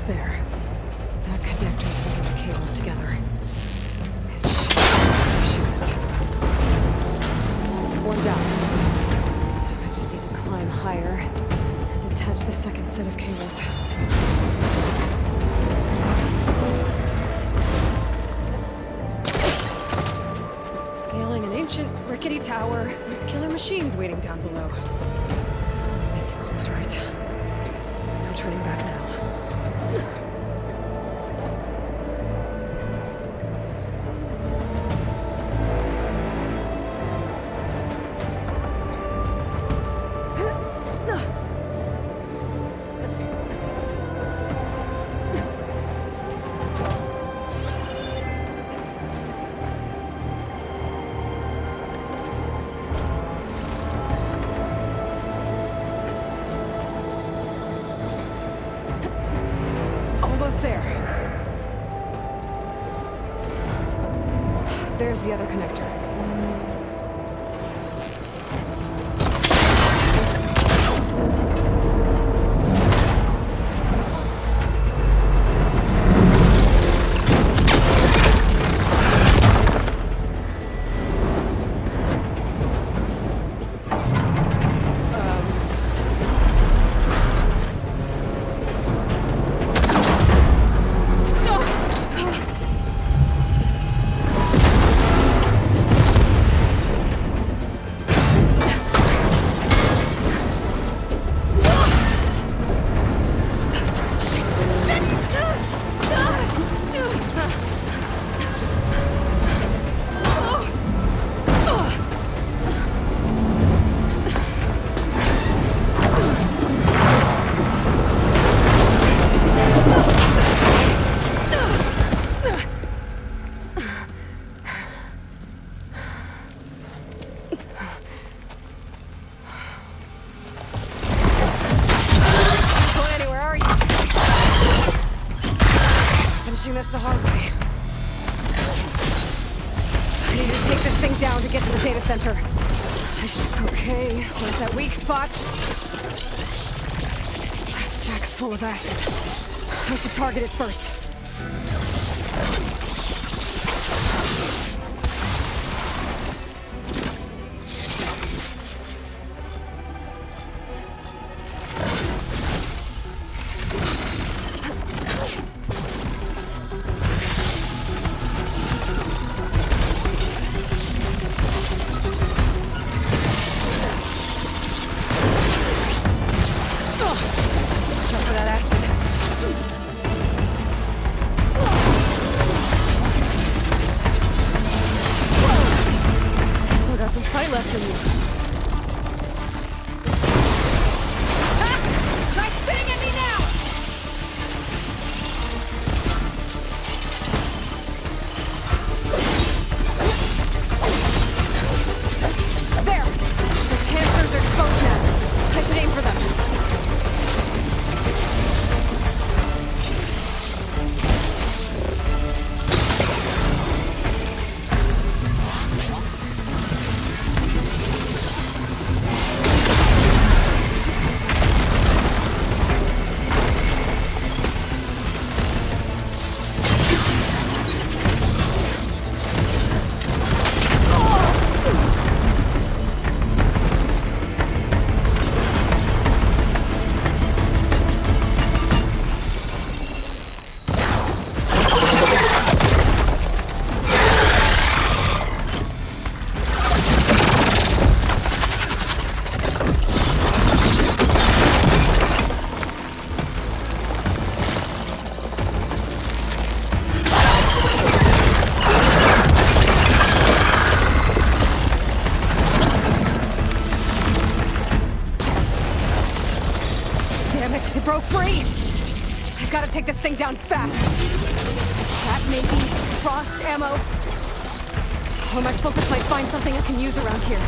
There. That connector's holding the cables together. Shoot. One down. I just need to climb higher and attach the second set of cables. Scaling an ancient, rickety tower with killer machines waiting down below. Right. No turning back now. There's the other connector. the hard way. I need to take this thing down to get to the data center. Okay, where's that weak spot? That stack's full of acid. I should target it first. Take this thing down fast. That maybe frost ammo. Or my focus might find something I can use around here.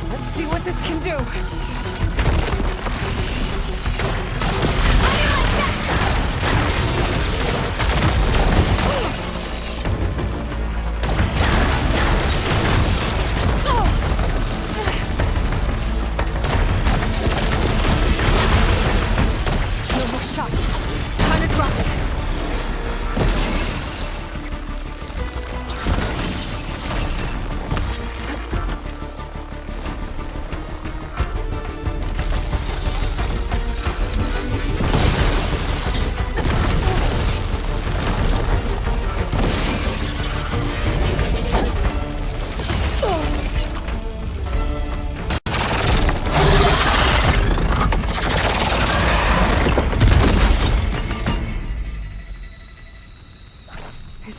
Let's see what this can do.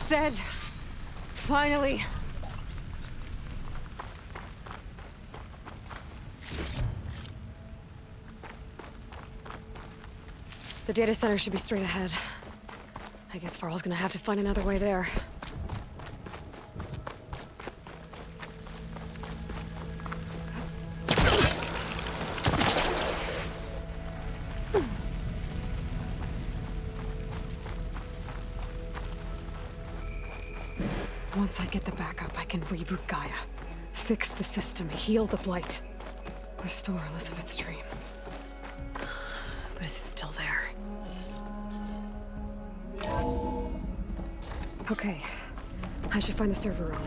Dead. Finally. The data center should be straight ahead. I guess Farrell's gonna have to find another way there. Once I get the backup, I can reboot Gaia. Fix the system, heal the Blight. Restore Elizabeth's dream. But is it still there? Okay. I should find the server room.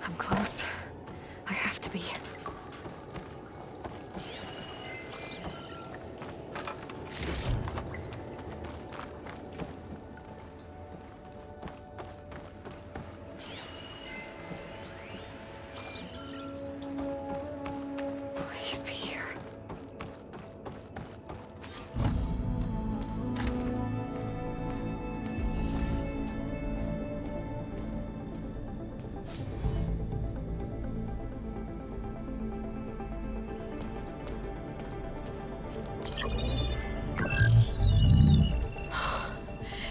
I'm close. I have to be.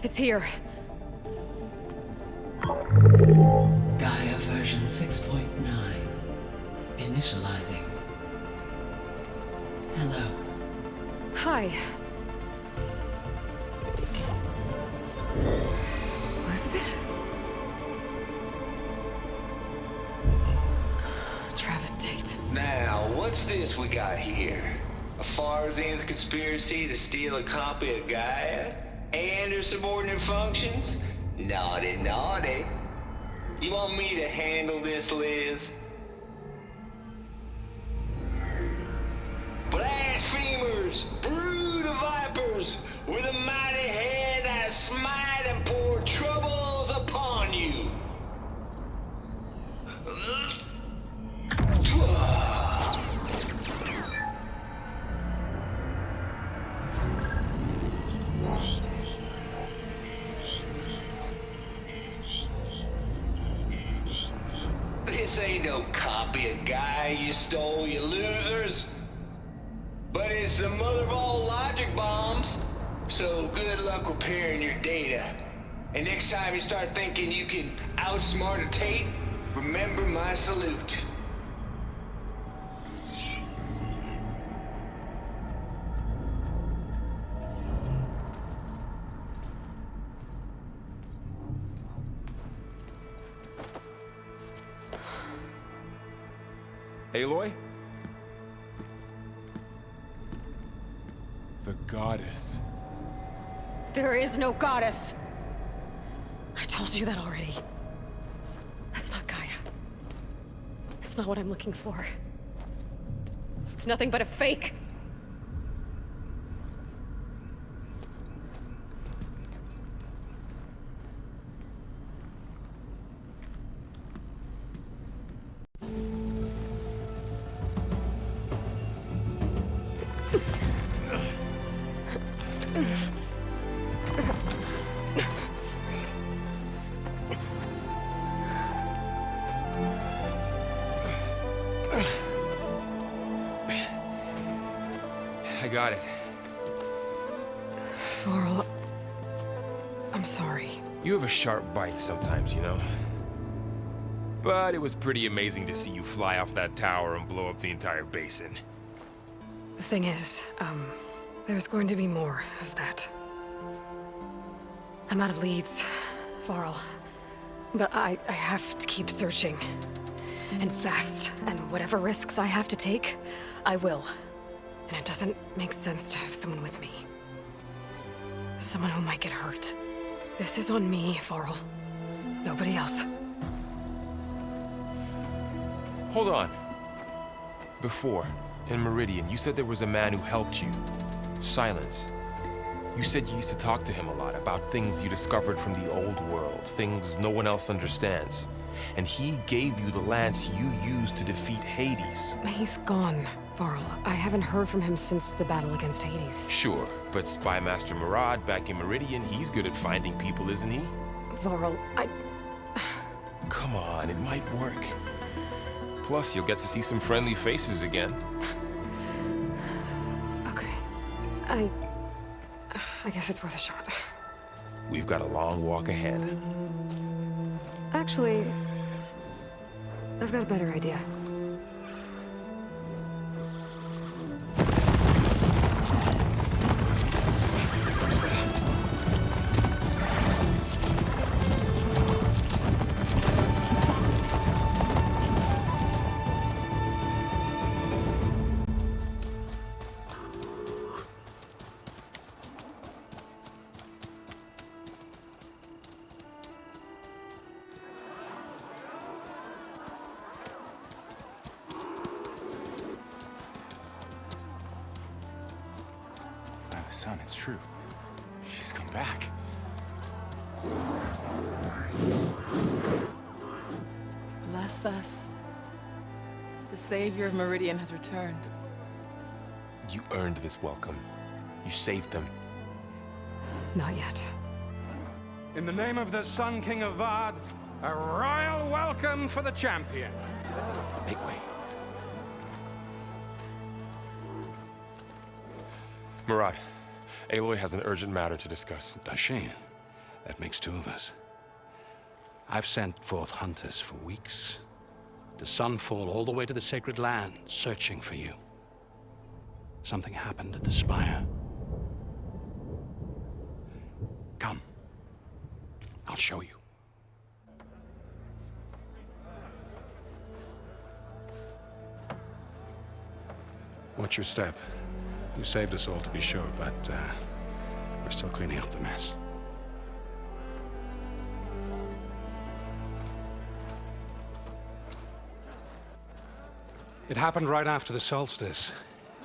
It's here. Gaia version 6.9. Initializing. Hello. Hi. Elizabeth? Travis Tate. Now, what's this we got here? A Farzan's conspiracy to steal a copy of Gaia? And her subordinate functions? Naughty, naughty. You want me to handle this, Liz? Blasphemers! Brood of vipers! With a mighty hand I smite and pour troubles upon you! This ain't no copy of Gaia you stole, you losers. But it's the mother of all logic bombs. So good luck repairing your data. And next time you start thinking you can outsmart a Tate, remember my salute. Aloy? The goddess. There is no goddess. I told you that already. That's not Gaia. It's not what I'm looking for. It's nothing but a fake. I got it. Varl, I'm sorry. You have a sharp bite sometimes, you know? But it was pretty amazing to see you fly off that tower and blow up the entire basin. The thing is, there's going to be more of that. I'm out of leads, Varl. But I have to keep searching. And fast. And whatever risks I have to take, I will. And it doesn't make sense to have someone with me. Someone who might get hurt. This is on me, Varl. Nobody else. Hold on. Before, in Meridian, you said there was a man who helped you. Silence. You said you used to talk to him a lot about things you discovered from the old world, things no one else understands. And he gave you the lance you used to defeat Hades. He's gone, Varl. I haven't heard from him since the battle against Hades. Sure, but Spy Master Murad back in Meridian, he's good at finding people, isn't he? Varl, Come on, it might work. Plus, you'll get to see some friendly faces again. Okay. I guess it's worth a shot. We've got a long walk ahead. Actually, I've got a better idea. Son, it's true. She's come back. Bless us. The Savior of Meridian has returned. You earned this welcome. You saved them. Not yet. In the name of the Sun King of Vard, a royal welcome for the champion. Make way. Murad, Aloy has an urgent matter to discuss. Shane, That makes two of us. I've sent forth hunters for weeks, to Sunfall all the way to the Sacred Land, searching for you. Something happened at the Spire. Come. I'll show you. Watch your step. You saved us all, to be sure, but we're still cleaning up the mess. It happened right after the solstice.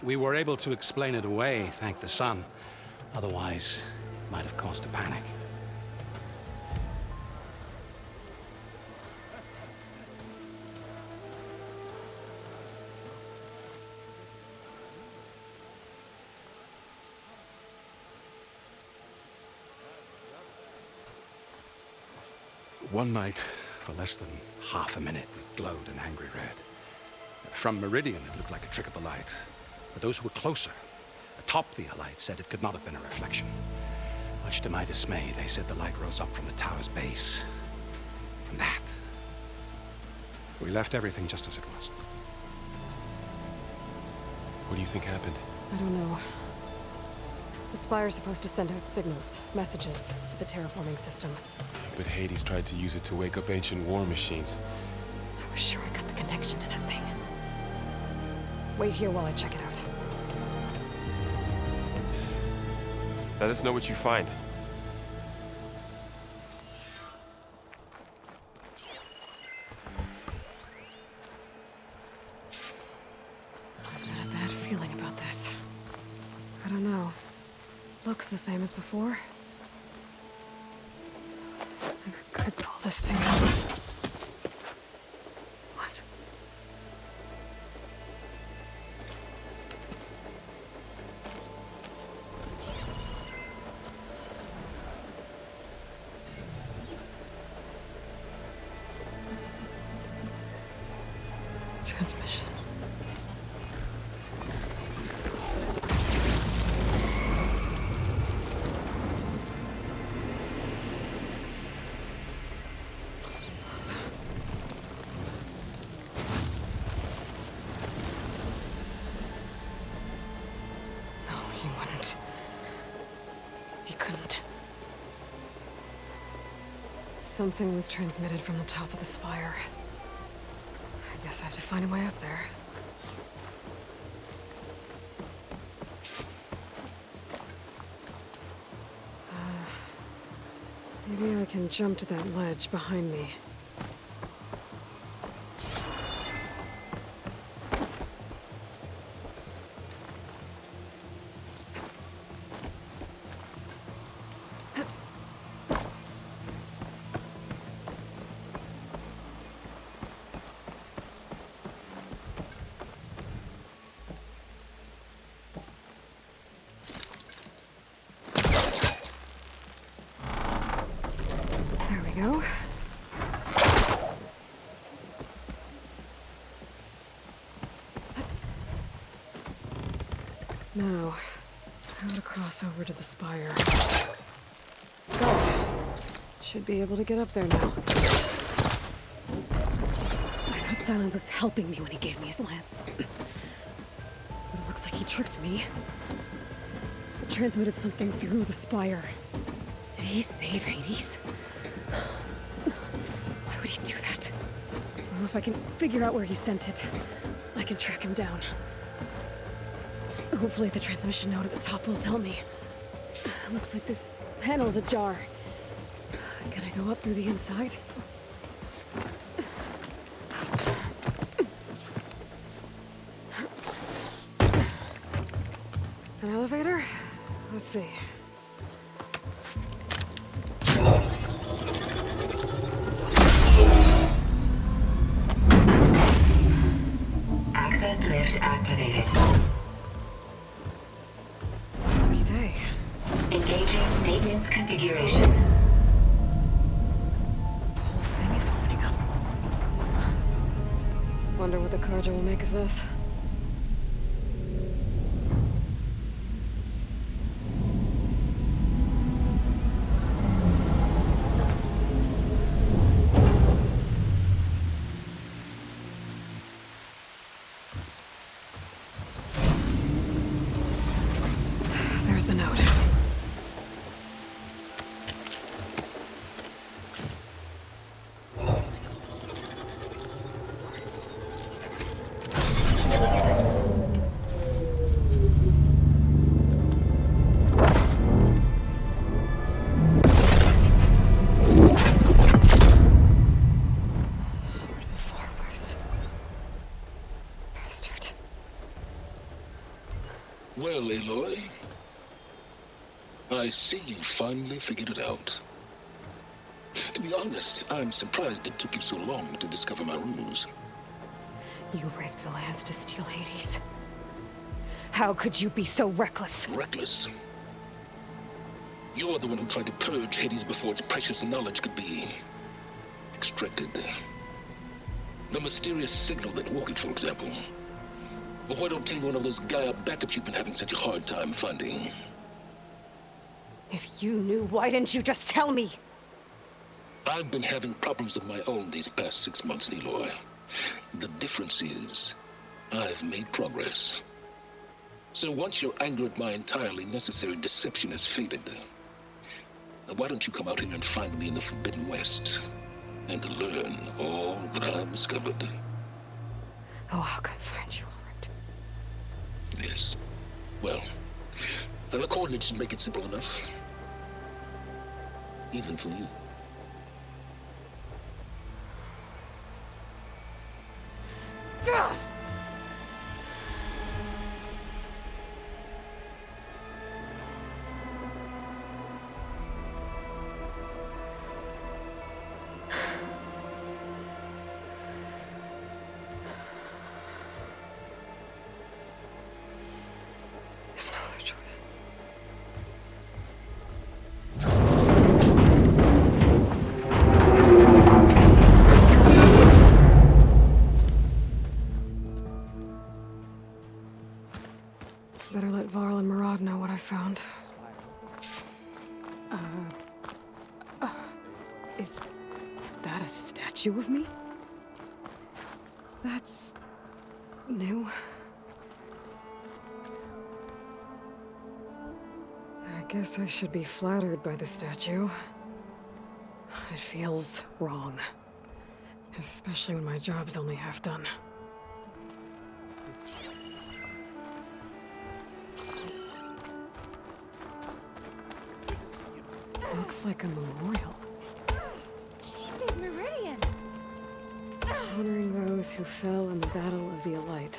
We were able to explain it away, thank the sun. Otherwise, it might have caused a panic. One night, for less than half a minute, it glowed an angry red. From Meridian, it looked like a trick of the light. But those who were closer, atop the light, said it could not have been a reflection. Much to my dismay, they said the light rose up from the tower's base. From that. We left everything just as it was. What do you think happened? I don't know. The Spire's supposed to send out signals, messages, for the terraforming system. But Hades tried to use it to wake up ancient war machines. I was sure I got the connection to that thing. Wait here while I check it out. Let us know what you find. I've got a bad feeling about this. I don't know. Looks the same as before. Never could pull this thing out. What? Transmission. No, he wouldn't. He couldn't. Something was transmitted from the top of the spire. I guess I have to find a way up there. Maybe I can jump to that ledge behind me. Go. Now, how to cross over to the spire. Go. Should be able to get up there now. I thought Silence was helping me when he gave me his lance. But it looks like he tricked me. It transmitted something through the spire. Did he save Hades? Why would he do that? Well, if I can figure out where he sent it, I can track him down. Hopefully the transmission node at the top will tell me. Looks like this panel's ajar. Can I go up through the inside? An elevator? Let's see. Access lift activated. Lucky day. Engaging maintenance configuration. The whole thing is opening up. Wonder what the Carja will make of this. There's the note. Well, Aloy, I see you finally figured it out. To be honest, I'm surprised it took you so long to discover my ruse. You rigged the lands to steal Hades. How could you be so reckless? Reckless? You're the one who tried to purge Hades before its precious knowledge could be extracted. The mysterious signal that woke it, for example. But why don't obtain one of those Gaia backups you've been having such a hard time finding? If you knew, why didn't you just tell me? I've been having problems of my own these past 6 months, Aloy. The difference is, I've made progress. So once your anger at my entirely necessary deception has faded, why don't you come out here and find me in the Forbidden West, and learn all that I've discovered? Oh, I'll come find you, all right. Yes. Well, the coordinates should make it simple enough. Even for you. Gah! There's no other choice. Better let Varl and Murad know what I found. Is that a statue of me? That's new. I guess I should be flattered by the statue. It feels wrong. Especially when my job's only half done. Looks like a memorial. She saved Meridian! Honoring those who fell in the Battle of the Aloy.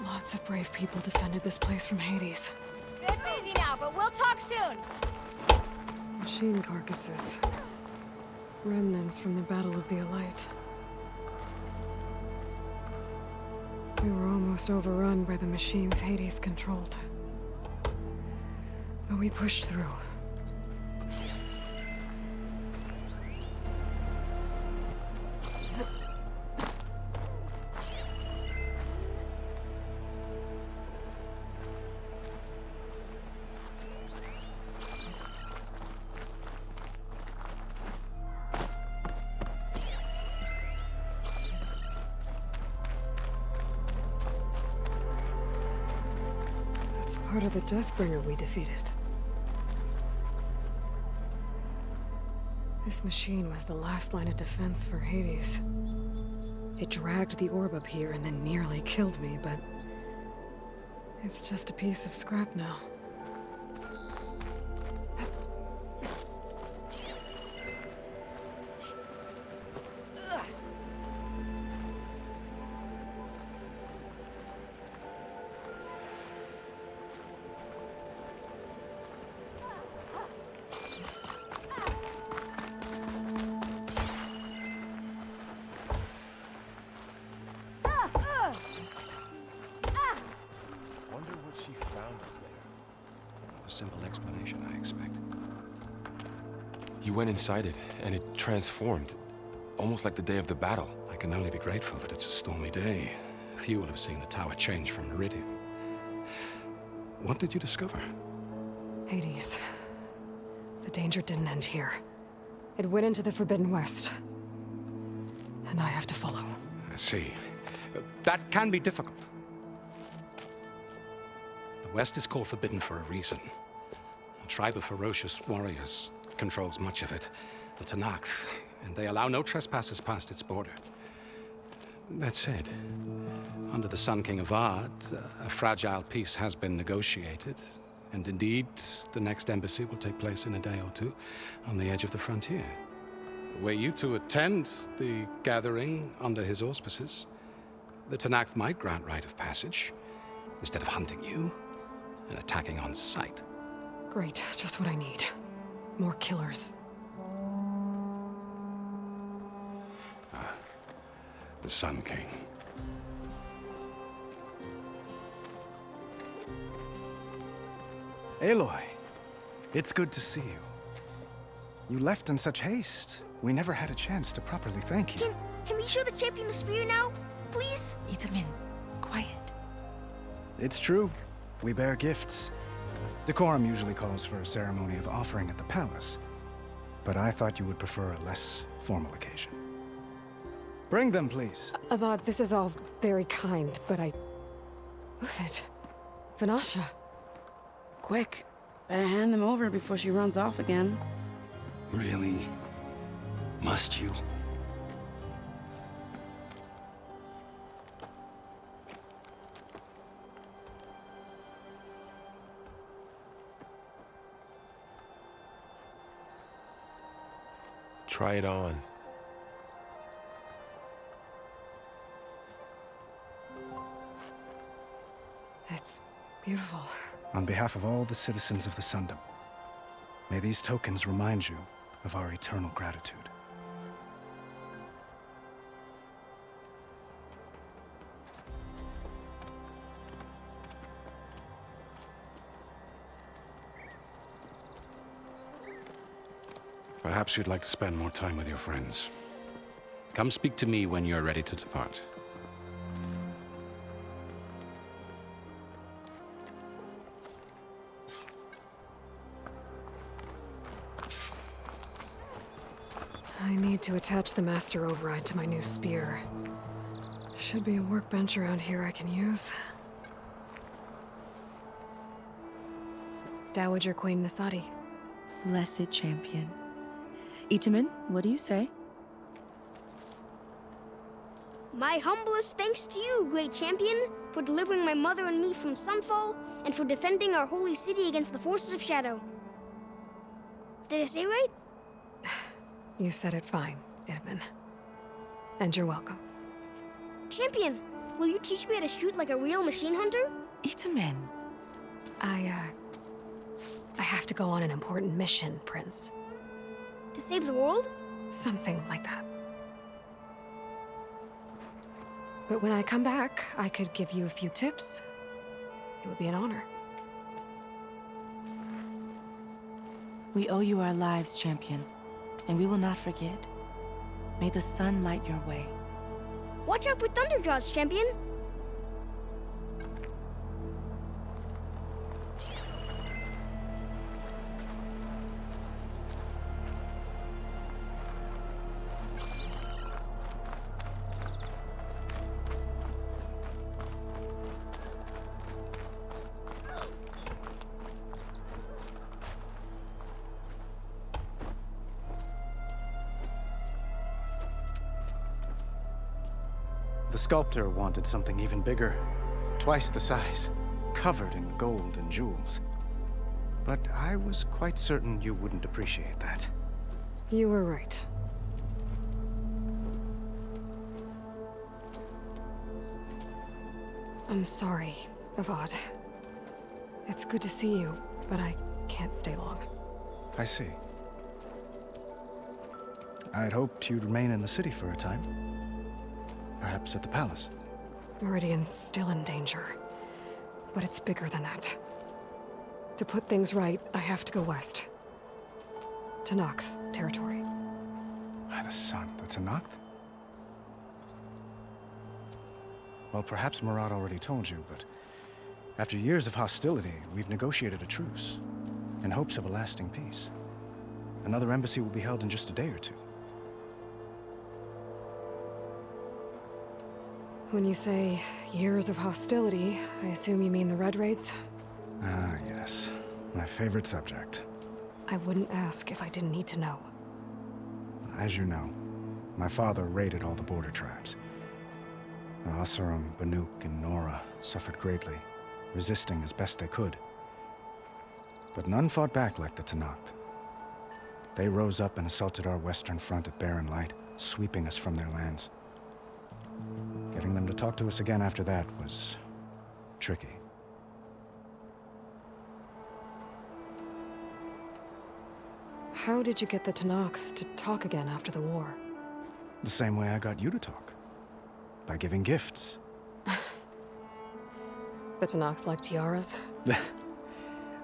Lots of brave people defended this place from Hades. Bit busy now, but we'll talk soon! Machine carcasses. Remnants from the Battle of the Aloy. We were almost overrun by the machines Hades controlled. But we pushed through. Part of the Deathbringer we defeated. This machine was the last line of defense for Hades. It dragged the orb up here and then nearly killed me, but it's just a piece of scrap now. Simple explanation, I expect. You went inside it, and it transformed. Almost like the day of the battle. I can only be grateful that it's a stormy day. Few will have seen the tower change from Meridian. What did you discover? Hades. The danger didn't end here. It went into the Forbidden West. And I have to follow. I see. That can be difficult. The The West is called Forbidden for a reason. A tribe of ferocious warriors controls much of it, the Tenakth, and they allow no trespassers past its border. That said, under the Sun King Avad, a fragile peace has been negotiated, and indeed, the next embassy will take place in a day or two on the edge of the frontier. Were you to attend the gathering under his auspices, the Tenakth might grant right of passage, instead of hunting you and attacking on sight. Great, just what I need. More killers. The Sun King. Aloy, it's good to see you. You left in such haste. We never had a chance to properly thank you. Can we show the champion the spear now? Please? Itamin, quiet. It's true. We bear gifts. Decorum usually calls for a ceremony of offering at the palace, but I thought you would prefer a less formal occasion. Bring them, please. Avad, this is all very kind, but Who's it? Vanasha. Quick. Better hand them over before she runs off again. Really? Must you? Try it on. It's beautiful. On behalf of all the citizens of the Sundom, may these tokens remind you of our eternal gratitude. Perhaps you'd like to spend more time with your friends. Come speak to me when you're ready to depart. I need to attach the master override to my new spear. Should be a workbench around here I can use. Dowager Queen Nasadi. Blessed champion. Itamin, what do you say? My humblest thanks to you, great champion, for delivering my mother and me from Sunfall, and for defending our holy city against the forces of Shadow. Did I say right? You said it fine, Itamin. And you're welcome. Champion, will you teach me how to shoot like a real machine hunter? Itamin. I have to go on an important mission, Prince. To save the world? Something like that. But when I come back, I could give you a few tips. It would be an honor. We owe you our lives, champion, and we will not forget. May the sun light your way. Watch out for Thunderjaws, champion! The sculptor wanted something even bigger, twice the size, covered in gold and jewels. But I was quite certain you wouldn't appreciate that. You were right. I'm sorry, Avad. It's good to see you, but I can't stay long. I see. I had hoped you'd remain in the city for a time. Perhaps at the palace. Meridian's still in danger, but it's bigger than that. To put things right, I have to go west. To Tenakth territory. By the sun, the Tenakth? Well, perhaps Murad already told you, but after years of hostility, we've negotiated a truce, in hopes of a lasting peace. Another embassy will be held in just a day or two. When you say years of hostility, I assume you mean the Red Raids? Ah, yes. My favorite subject. I wouldn't ask if I didn't need to know. As you know, my father raided all the border tribes. The Asurum, Banuk, and Nora suffered greatly, resisting as best they could. But none fought back like the Tenakth. They rose up and assaulted our western front at Barren Light, sweeping us from their lands. Getting them to talk to us again after that was tricky. How did you get the Tenakth to talk again after the war? The same way I got you to talk. By giving gifts. The Tenakth like tiaras?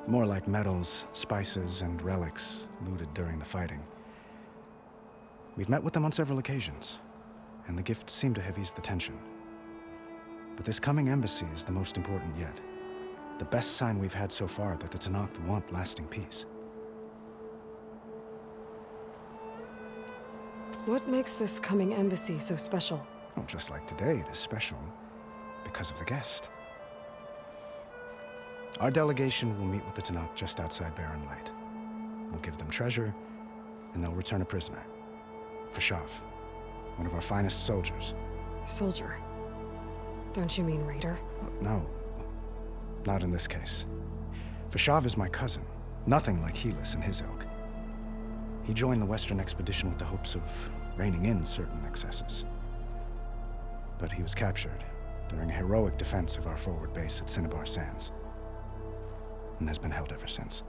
More like medals, spices, and relics looted during the fighting. We've met with them on several occasions, and the gifts seem to have eased the tension. But this coming embassy is the most important yet. The best sign we've had so far that the Tenakth want lasting peace. What makes this coming embassy so special? Oh, just like today, it is special because of the guest. Our delegation will meet with the Tenakth just outside Barren Light. We'll give them treasure, and they'll return a prisoner. Fashav, one of our finest soldiers. Soldier? Don't you mean raider? No, not in this case. Fashav is my cousin, nothing like Helis and his ilk. He joined the Western expedition with the hopes of reining in certain excesses. But he was captured during a heroic defense of our forward base at Cinnabar Sands, and has been held ever since.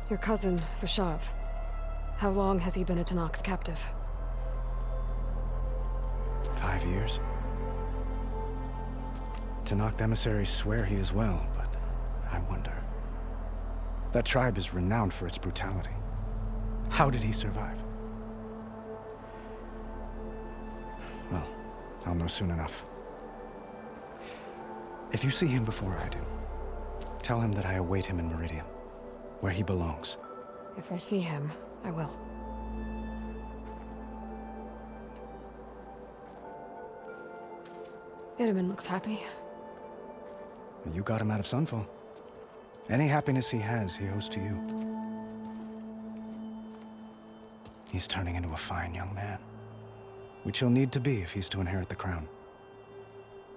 Your cousin, Fashav. How long has he been a Tenakth captive? 5 years. Tenakth emissaries swear he is well, but I wonder. That tribe is renowned for its brutality. How did he survive? Well, I'll know soon enough. If you see him before I do, tell him that I await him in Meridian, where he belongs. If I see him, I will. Itamen looks happy. You got him out of Sunfall. Any happiness he has, he owes to you. He's turning into a fine young man, which he'll need to be if he's to inherit the crown.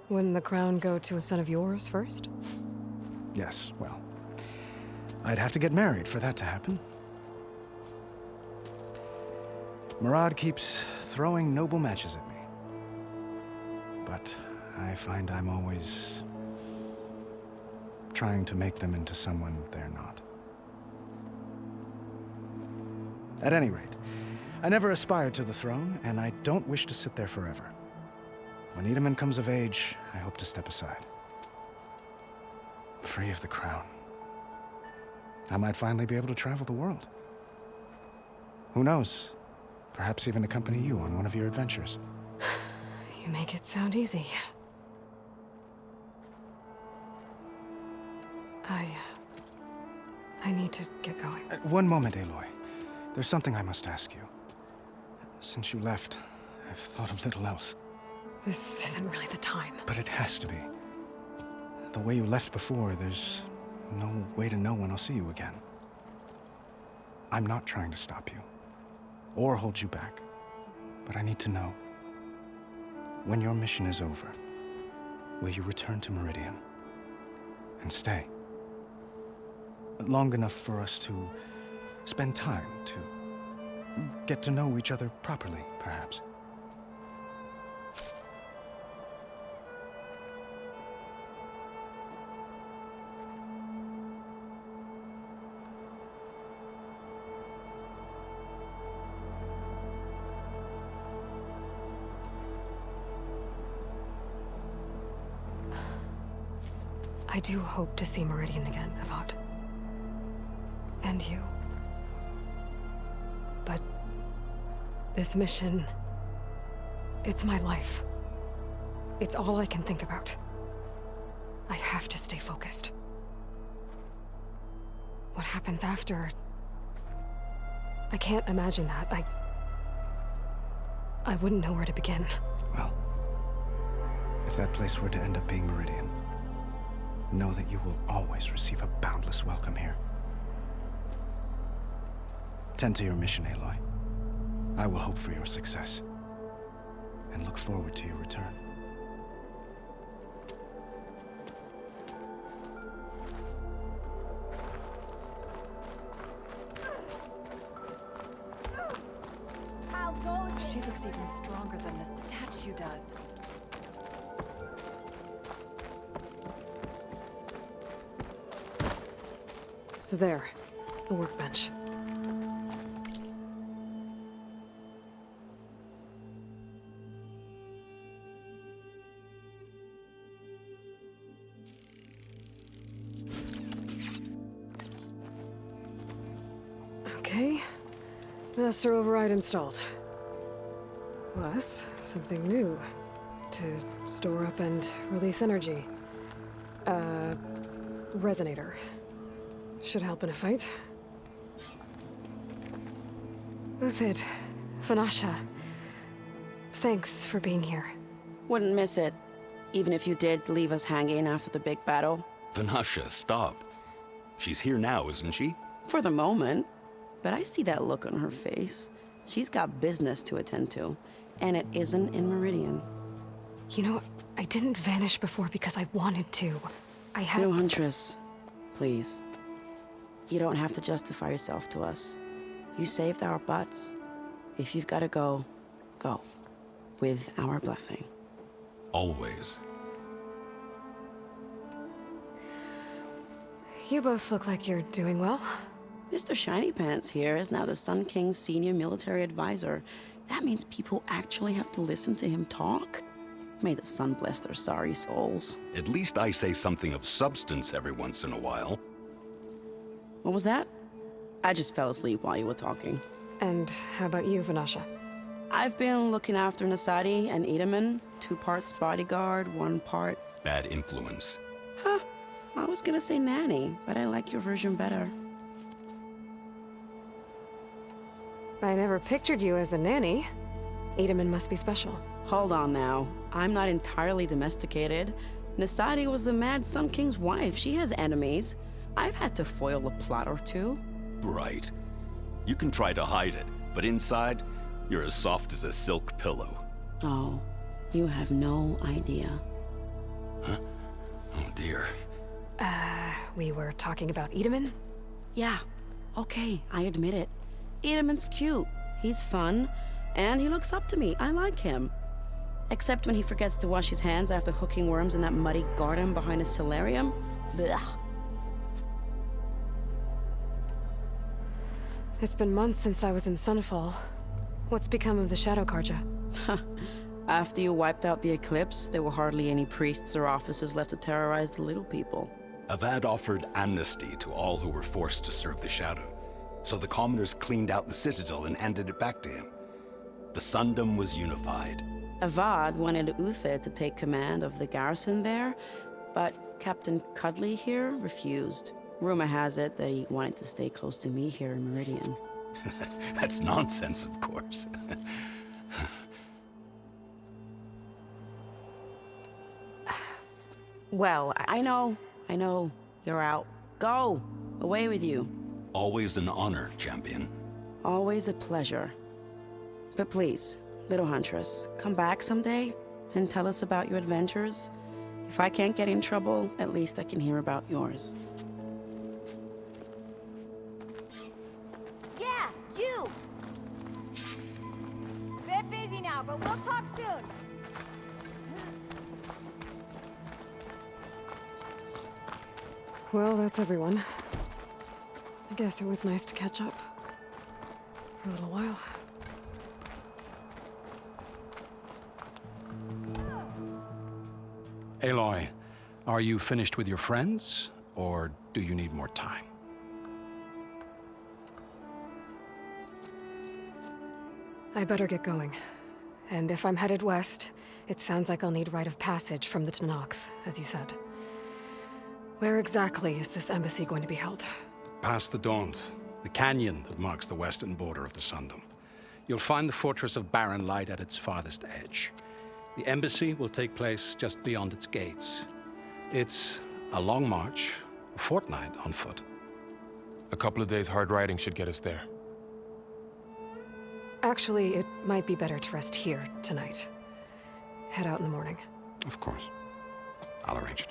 Wouldn't the crown go to a son of yours first? Yes, well, I'd have to get married for that to happen. Murad keeps throwing noble matches at me. But I find I'm always trying to make them into someone they're not. At any rate, I never aspired to the throne, and I don't wish to sit there forever. When Itamen comes of age, I hope to step aside. Free of the crown. I might finally be able to travel the world. Who knows? Perhaps even accompany you on one of your adventures. You make it sound easy. I need to get going. One moment, Aloy. There's something I must ask you. Since you left, I've thought of little else. This isn't really the time. But it has to be. The way you left before, there's no way to know when I'll see you again. I'm not trying to stop you, or hold you back, but I need to know. When your mission is over, will you return to Meridian and stay? Long enough for us to spend time, to get to know each other properly, perhaps. I do hope to see Meridian again, Avad. And you. But this mission, it's my life. It's all I can think about. I have to stay focused. What happens after? I can't imagine that. I wouldn't know where to begin. Well, If that place were to end up being Meridian, know that you will always receive a boundless welcome here. Tend to your mission, Aloy. I will hope for your success, and look forward to your return. She looks even stronger than the statue does. There, a workbench. Okay, master override installed. Plus, something new to store up and release energy. Resonator. Should help in a fight. Uthid, Vanasha, thanks for being here. Wouldn't miss it, even if you did leave us hanging after the big battle. Vanasha, stop. She's here now, isn't she? For the moment. But I see that look on her face. She's got business to attend to, and it isn't in Meridian. You know, I didn't vanish before because I wanted to. I had... No, Huntress. Please. You don't have to justify yourself to us. You saved our butts. If you've got to go, go. With our blessing. Always. You both look like you're doing well. Mr. Shiny Pants here is now the Sun King's senior military advisor. That means people actually have to listen to him talk? May the sun bless their sorry souls. At least I say something of substance every once in a while. What was that? I just fell asleep while you were talking. And how about you, Vanasha? I've been looking after Nasadi and Edaman. 2 parts bodyguard, 1 part... Bad influence. Huh. I was gonna say nanny, but I like your version better. I never pictured you as a nanny. Edaman must be special. Hold on now. I'm not entirely domesticated. Nasadi was the Mad Sun King's wife. She has enemies. I've had to foil a plot or 2. Right. You can try to hide it, but inside, you're as soft as a silk pillow. Oh, you have no idea. Huh? Oh dear. We were talking about Edaman? Yeah. Okay, I admit it. Edaman's cute. He's fun. And he looks up to me. I like him. Except when he forgets to wash his hands after hooking worms in that muddy garden behind his solarium. Blech. It's been months since I was in Sunfall. What's become of the Shadow Karja? After you wiped out the eclipse, there were hardly any priests or officers left to terrorize the little people. Avad offered amnesty to all who were forced to serve the Shadow. So the commoners cleaned out the citadel and handed it back to him. The Sundom was unified. Avad wanted Uthid to take command of the garrison there, but Captain Cudley here refused. Rumor has it that he wanted to stay close to me here in Meridian. That's nonsense, of course. Well, I know. You're out. Go! Away with you. Always an honor, champion. Always a pleasure. But please, little Huntress, come back someday and tell us about your adventures. If I can't get in trouble, at least I can hear about yours. Yeah, you! Bit busy now, but we'll talk soon. Well, that's everyone. I guess it was nice to catch up. For a little while. Aloy, are you finished with your friends, or do you need more time? I better get going. And if I'm headed west, it sounds like I'll need rite of passage from the Tenakth, as you said. Where exactly is this embassy going to be held? Past the Daunt, the canyon that marks the western border of the Sundom. You'll find the fortress of Barren Light at its farthest edge. The embassy will take place just beyond its gates. It's a long march, a fortnight on foot. A couple of days hard riding should get us there. Actually, it might be better to rest here tonight. Head out in the morning. Of course. I'll arrange it.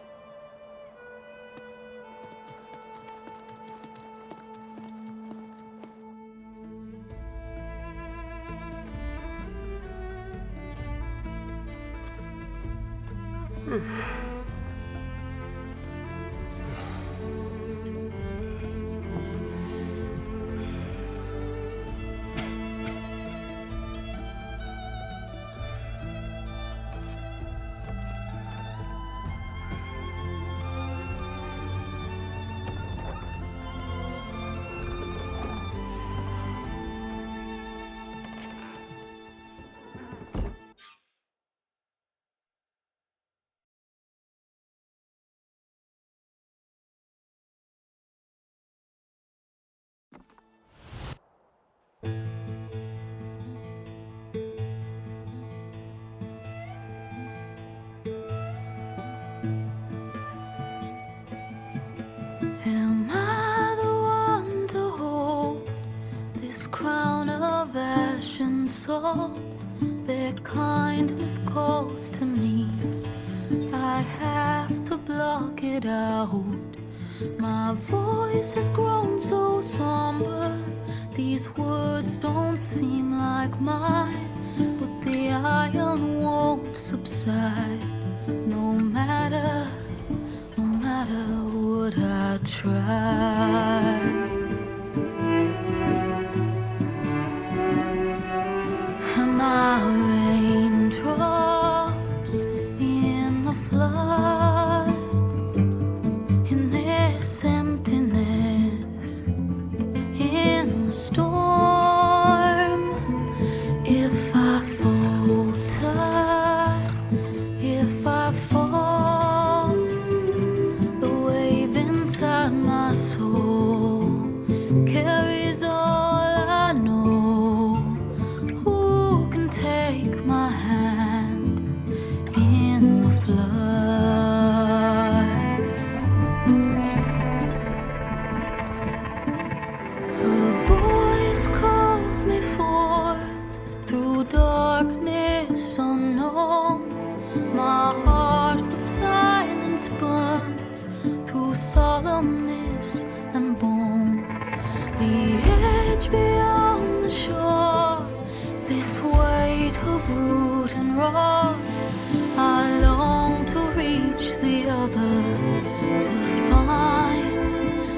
Am I the one to hold this crown of ash and salt? Their kindness calls to me. I have to block it out. My voice has grown so somber. These words don't seem like mine, but the iron won't subside. No matter what I try. Am I raindrops in the flood? In this emptiness, in the storm. If I falter, if I fall, the wave inside my soul carries all I know. Who can take my hand in the flood? Her voice calls me forth through darkness unknown. My heart with silence burns through solemnness and bone. The edge beyond the shore, this weight of root and rod. I long to reach the other,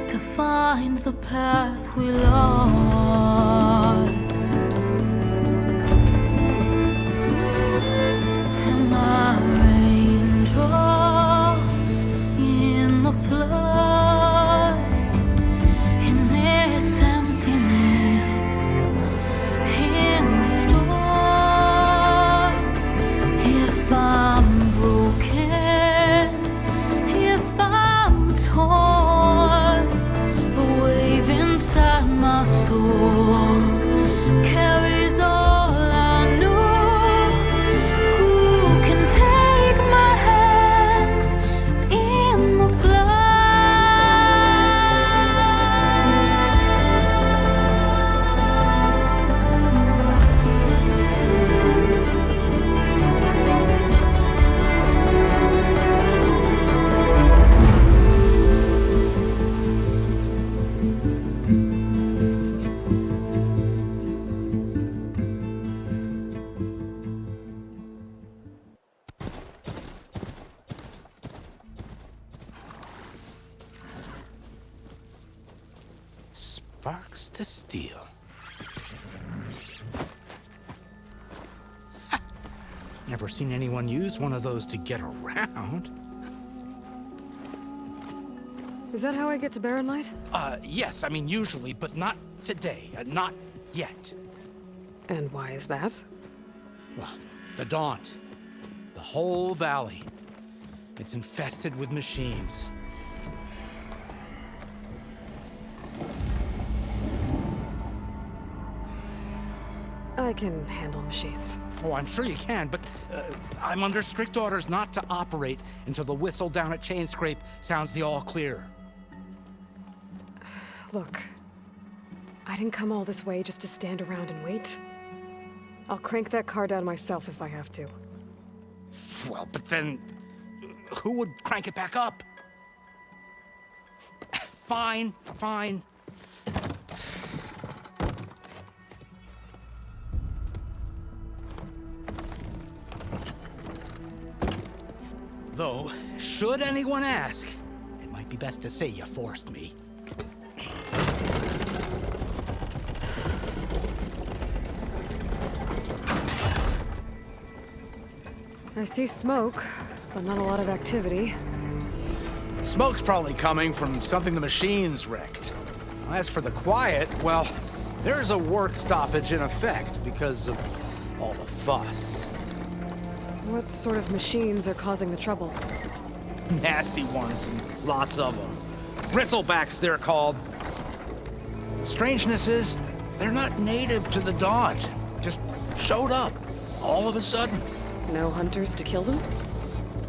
to find the path we lost. Am I raindrops in the flood? In this emptiness, in the storm. If I'm broken, if I'm torn, the wave inside my soul carries all I know. Who can take my hand in the Sparks to steel. Never seen anyone use one of those to get around. Is that how I get to Baron Light? Yes, I mean usually, but not today. Not yet. And why is that? Well, the Daunt. The whole valley. It's infested with machines. I can handle machines. Oh, I'm sure you can, but I'm under strict orders not to operate until the whistle down at Chainscrape sounds the all clear. Look, I didn't come all this way just to stand around and wait. I'll crank that car down myself if I have to. Well, but then who would crank it back up? Fine, fine. Though, should anyone ask, it might be best to say you forced me. I see smoke, but not a lot of activity. Smoke's probably coming from something the machines wrecked. As for the quiet, well, there's a work stoppage in effect because of all the fuss. What sort of machines are causing the trouble? Nasty ones, and lots of them. Bristlebacks, they're called. Strangeness is, they're not native to the Daunt. Just showed up, all of a sudden. No hunters to kill them?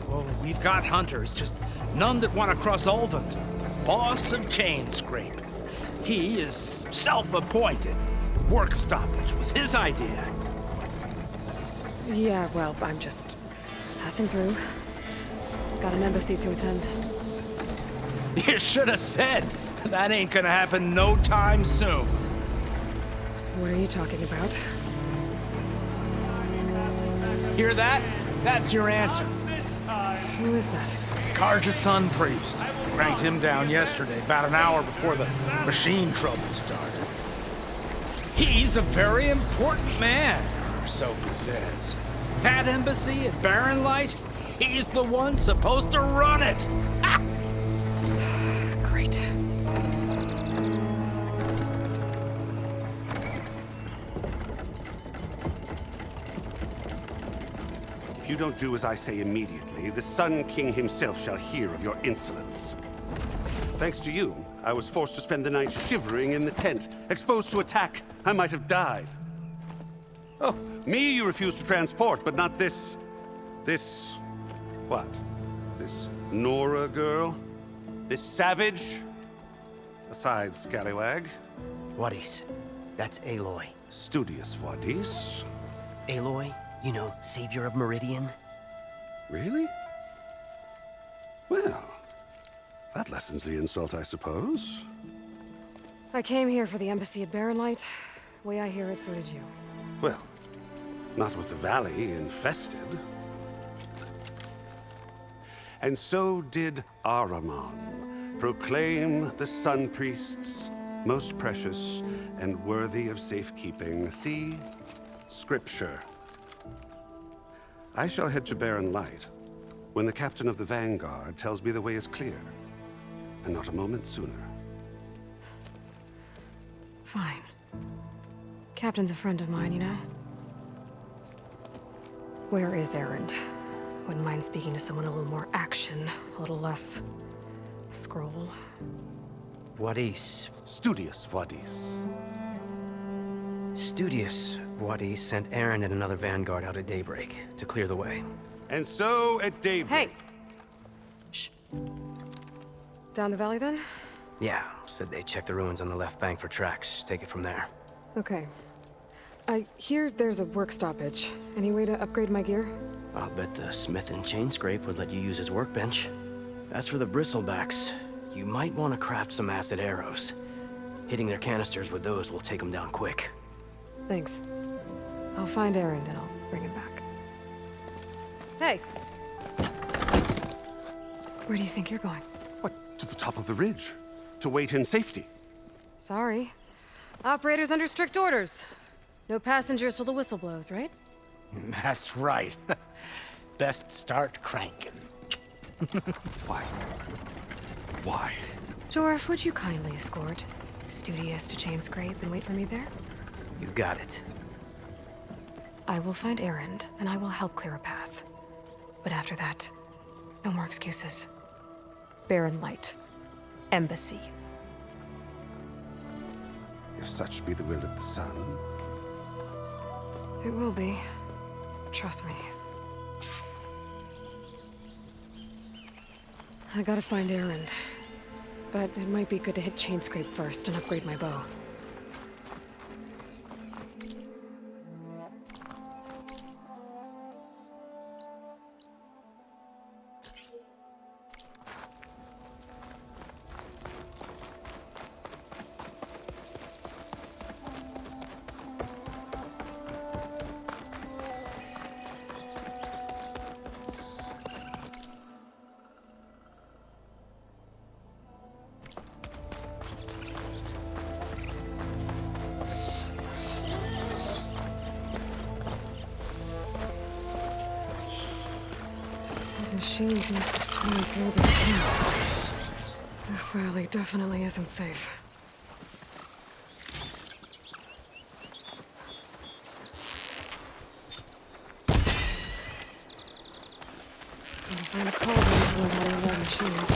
Well, we've got hunters, just none that want to cross Ulvund. Boss of Chainscrape. He is self-appointed. Work stoppage was his idea. Yeah, well, I'm just passing through. Got an embassy to attend. You should have said. That ain't gonna happen no time soon. What are you talking about? Hear that? That's your answer. Who is that? Karja's son priest. Cranked him down yesterday, about an hour before the machine trouble started. He's a very important man, or so he says. That embassy at Barren Light, he's the one supposed to run it. Ha! Great. If you don't do as I say immediately, the Sun King himself shall hear of your insolence. Thanks to you, I was forced to spend the night shivering in the tent. Exposed to attack, I might have died. Oh, me you refuse to transport, but not this... what? This Nora girl? This savage? Besides, scallywag. Wadis. That's Aloy. Studious Wadis. Aloy, you know, savior of Meridian. Really? Well, that lessens the insult, I suppose. I came here for the embassy at Barren Light. Way I hear it, so did you. Well, not with the valley infested. And so did Ahriman, proclaim the Sun Priests most precious and worthy of safekeeping. See, Scripture. I shall head to Barren Light when the captain of the Vanguard tells me the way is clear, and not a moment sooner. Fine. Captain's a friend of mine, you know? Where is Erend? Wouldn't mind speaking to someone a little more action, a little less scroll. Wadis. Studious Wadis. Studious Wadis sent Erend and another Vanguard out at daybreak to clear the way. And so at daybreak... Hey! Shh. Down the valley, then? Yeah, said they checked the ruins on the left bank for tracks. Take it from there. Okay. I hear there's a work stoppage. Any way to upgrade my gear? I'll bet the smith in Chainscrape would let you use his workbench. As for the bristlebacks, you might want to craft some acid arrows. Hitting their canisters with those will take them down quick. Thanks. I'll find Erend and I'll bring him back. Hey! Where do you think you're going? What, to the top of the ridge? To wait in safety? Sorry. Operator's under strict orders. No passengers till the whistle blows, right? That's right. Best start cranking. Why? Why? Jorf, would you kindly escort Studious to Chainscrape and wait for me there? You got it. I will find Erend, and I will help clear a path. But after that, no more excuses. Barren Light. Embassy. If such be the will of the sun. It will be. Trust me. I gotta find Erend. But it might be good to hit Chainscrape first and upgrade my bow. Machines must have torn through this camp. This valley definitely isn't safe. I'll find a call to one of the machines.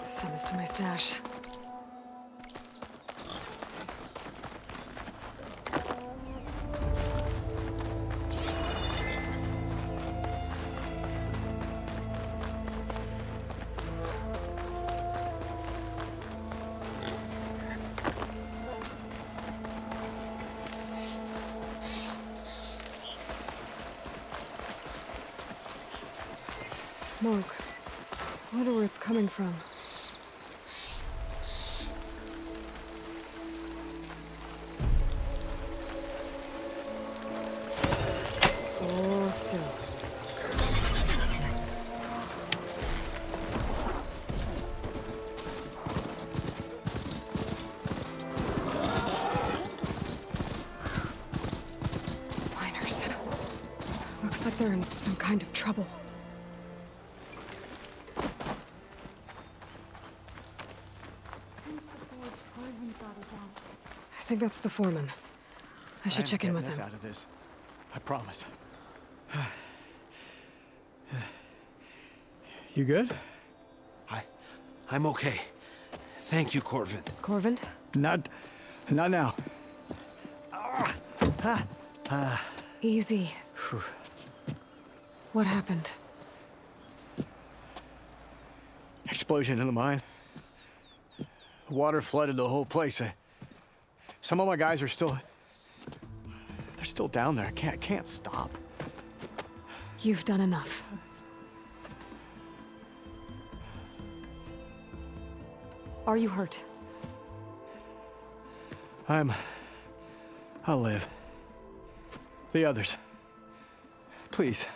Send this to my stash. Smoke. I wonder where it's coming from. Oh, still. Miners. Looks like they're in some kind of trouble. I think that's the foreman. I should check in with him. Out of this. I promise. You good? I'm okay. Thank you, Corvin. Corvin? Not now. Easy. What happened? Explosion in the mine. Water flooded the whole place. Some of my guys are still... They're still down there. I can't stop. You've done enough. Are you hurt? I'll live. The others. Please.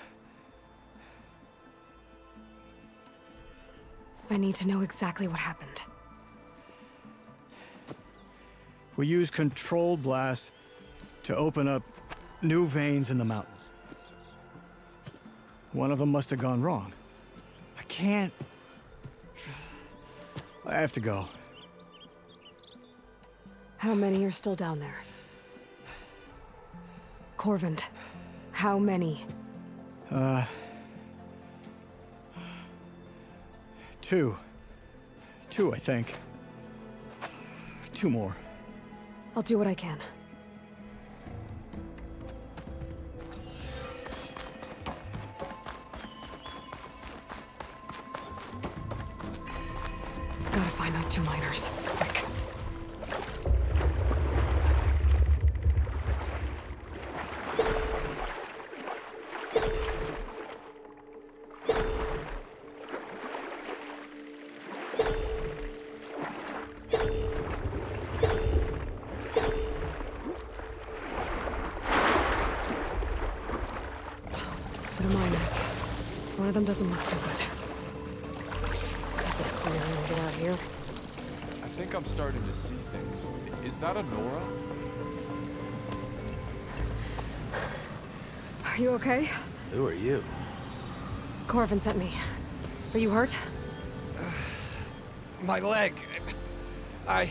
I need to know exactly what happened. We used controlled blasts to open up new veins in the mountain. One of them must have gone wrong. I can't... I have to go. How many are still down there? Corvant, how many? Two. Two, I think. Two more. I'll do what I can. Gotta find those 2 miners. Quick. The miners. One of them doesn't look too good. This is clear when we get out here. I think I'm starting to see things. Is that a Nora? Are you okay? Who are you? Corvin sent me. Are you hurt? My leg. I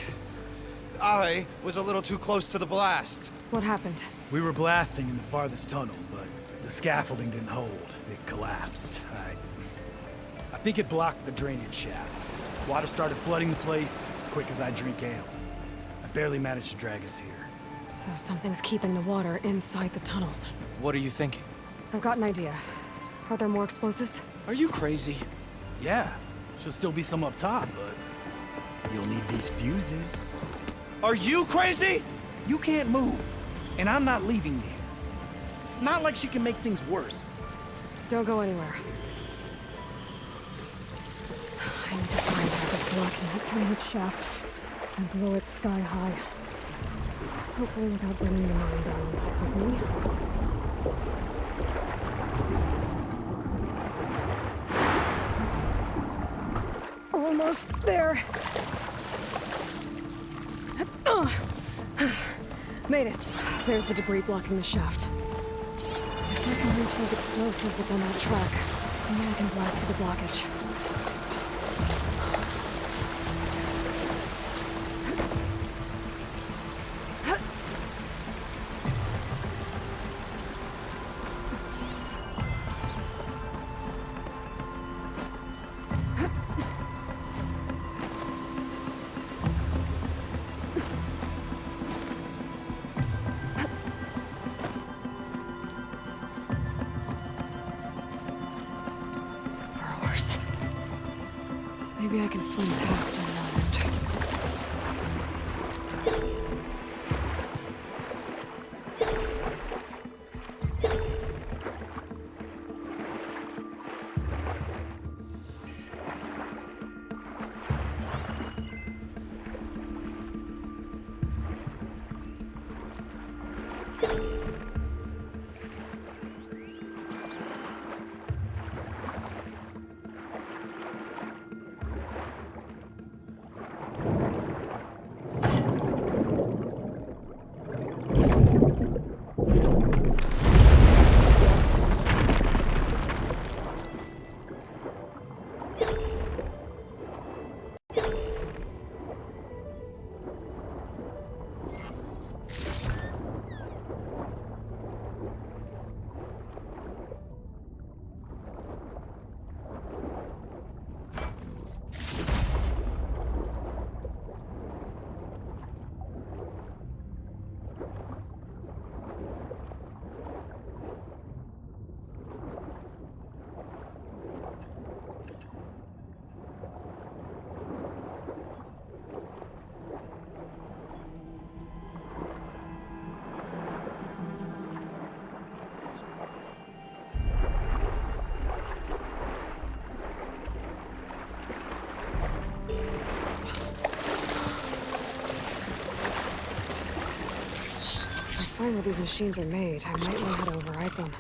was a little too close to the blast. What happened? We were blasting in the farthest tunnel, but the scaffolding didn't hold. It collapsed. I think it blocked the drainage shaft. Water started flooding the place as quick as I drink ale. I barely managed to drag us here. So something's keeping the water inside the tunnels. What are you thinking? I've got an idea. Are there more explosives? Are you crazy? Yeah, should still be some up top, but you'll need these fuses. Are you crazy? You can't move, and I'm not leaving you here. It's not like she can make things worse. Don't go anywhere. I need to find whatever's blocking that drainage shaft and blow it sky high. Hopefully without bringing the mine down on top of me. Almost there. Made it. There's the debris blocking the shaft. If I can reach those explosives up on that track, maybe I can blast through the blockage. Maybe I can swim past unnoticed. Find where these machines are made. I might know how to override them.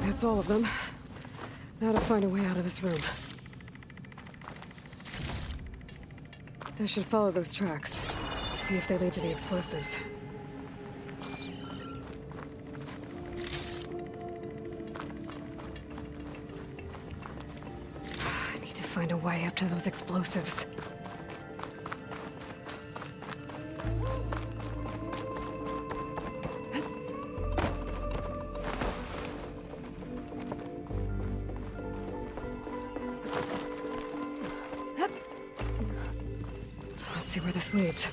That's all of them. Now to find a way out of this room. I should follow those tracks. See if they lead to the explosives. I need to find a way up to those explosives. Let's see where this leads.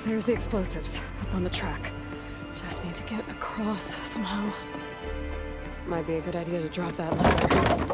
There's the explosives, up on the track. Just need to get across somehow. Might be a good idea to drop that ladder.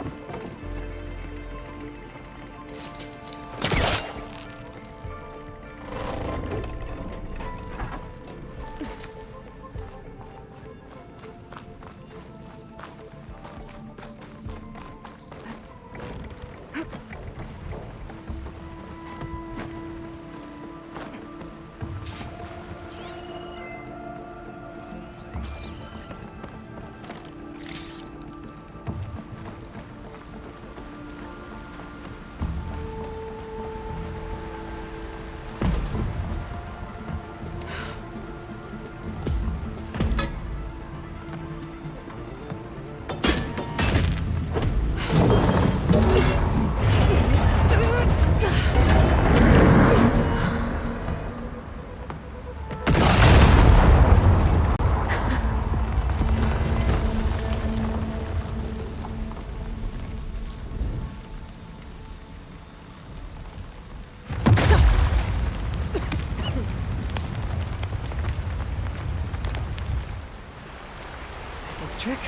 Trick.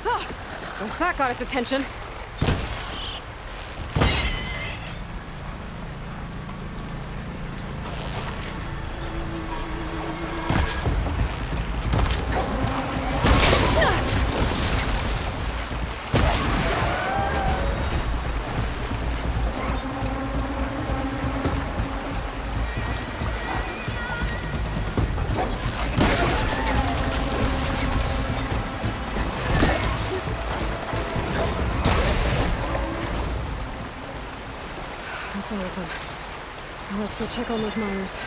Oh, guess that got its attention. That's all of them. Now let's go check on those miners.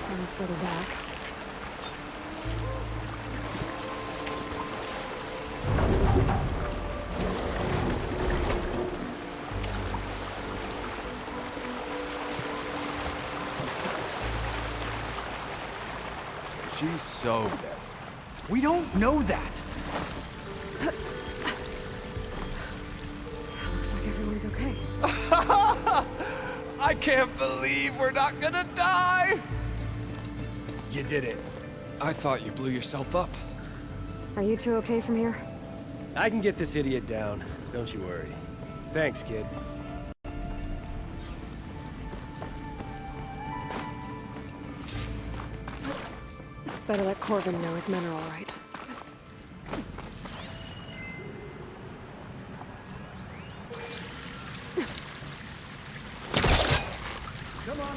Almost further back. She's so dead. We don't know that. Looks like everyone's okay. I can't believe we're not gonna die! You did it. I thought you blew yourself up. Are you two okay from here? I can get this idiot down. Don't you worry. Thanks, kid. Better let Corvin know his men are all right. Come on.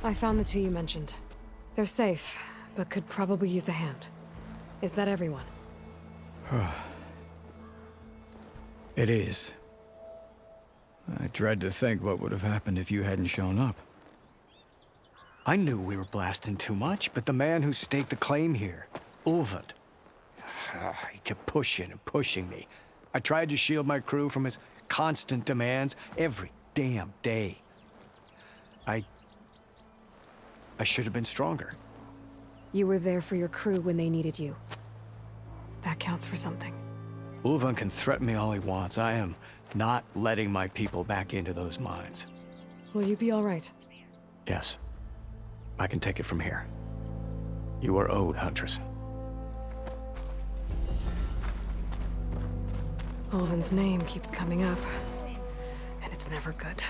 I found the two you mentioned. They're safe, but could probably use a hand. Is that everyone? It is. I dread to think what would have happened if you hadn't shown up. I knew we were blasting too much, but the man who staked the claim here, Ulvund, he kept pushing and pushing me. I tried to shield my crew from his constant demands every damn day. I should have been stronger. You were there for your crew when they needed you. That counts for something. Ulvund can threaten me all he wants. I am not letting my people back into those mines. Will you be all right? Yes. I can take it from here. You are owed, Huntress. Ulvund's name keeps coming up, and it's never good.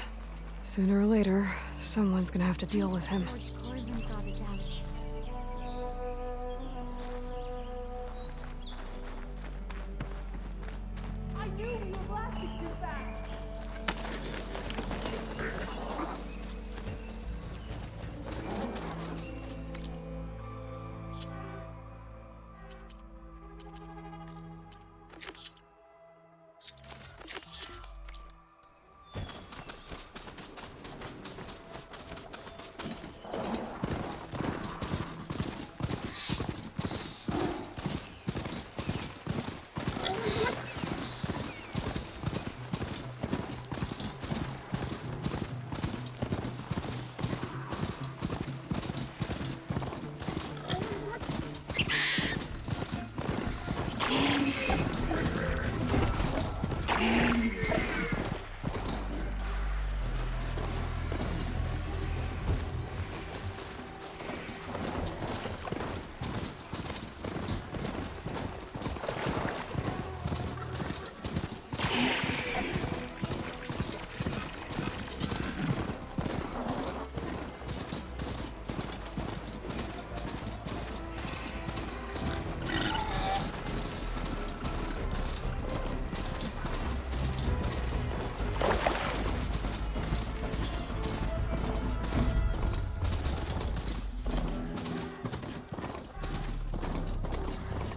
Sooner or later, someone's gonna have to deal with him. I knew you were blasting too fast.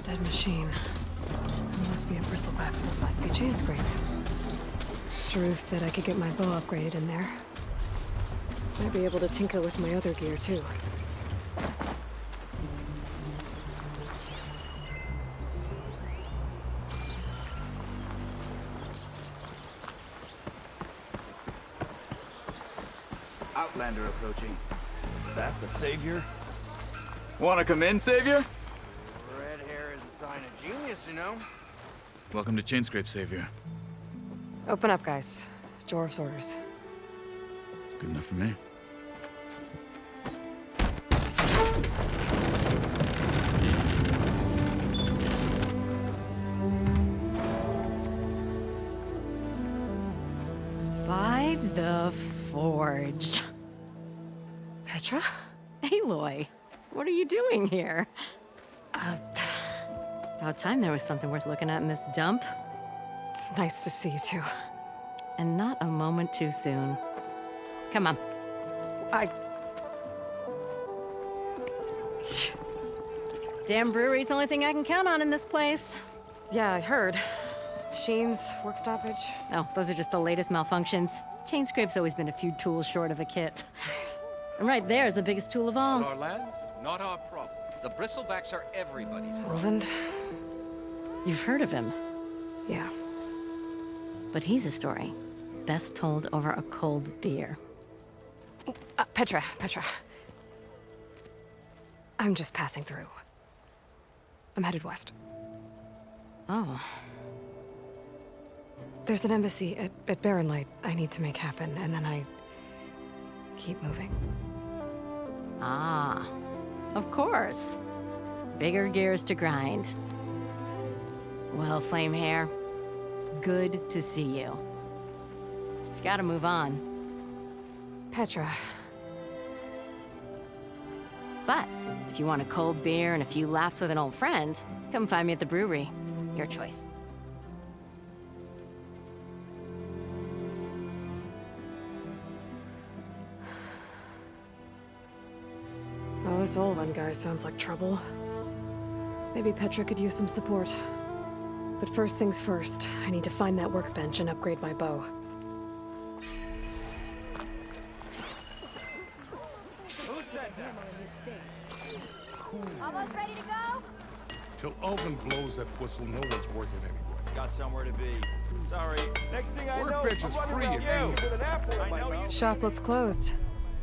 Dead machine. It must be a bristleback, and it must be Chainscrape. Sharuf said I could get my bow upgraded in there. Might be able to tinker with my other gear, too. Outlander approaching. That the Savior? Wanna come in, Savior? Red hair is a sign of genius, you know? Welcome to Chainscrape, Savior. Open up, guys. Jorv's orders. Good enough for me. By the Forge. Petra? Aloy, what are you doing here? About time there was something worth looking at in this dump. It's nice to see you too. And not a moment too soon. Come on. Damn brewery's the only thing I can count on in this place. Yeah, I heard. Machines, work stoppage. Oh, those are just the latest malfunctions. Chainscrape's always been a few tools short of a kit. And right there is the biggest tool of all. On our land, not our problem. The bristlebacks are everybody's problem. Erend? You've heard of him? Yeah. But he's a story. best told over a cold beer. Petra. I'm just passing through. I'm headed west. Oh. There's an embassy at Barrenlight I need to make happen, and then I keep moving. Ah, of course. Bigger gears to grind. Well, Flamehair, good to see you. You've got to move on. Petra. But if you want a cold beer and a few laughs with an old friend, come find me at the brewery. Your choice. Well, this old guy sounds like trouble. Maybe Petra could use some support. But first things first, I need to find that workbench and upgrade my bow. Almost ready to go? Till Alvin blows that whistle, no one's working anyway. Got somewhere to be. Sorry. Next thing I know, Workbench is free if you. with an apple in my mouth. Shop looks closed.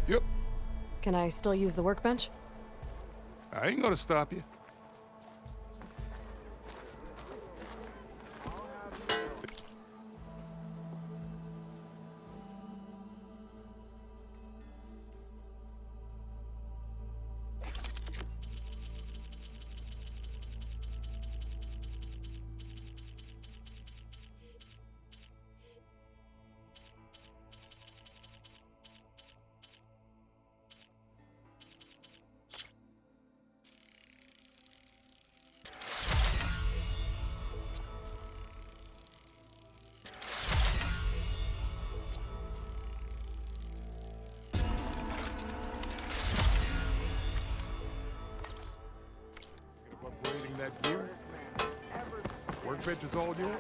Yep. Can I still use the workbench? I ain't gonna stop you. Upgrading that gear. Workbench is all yours.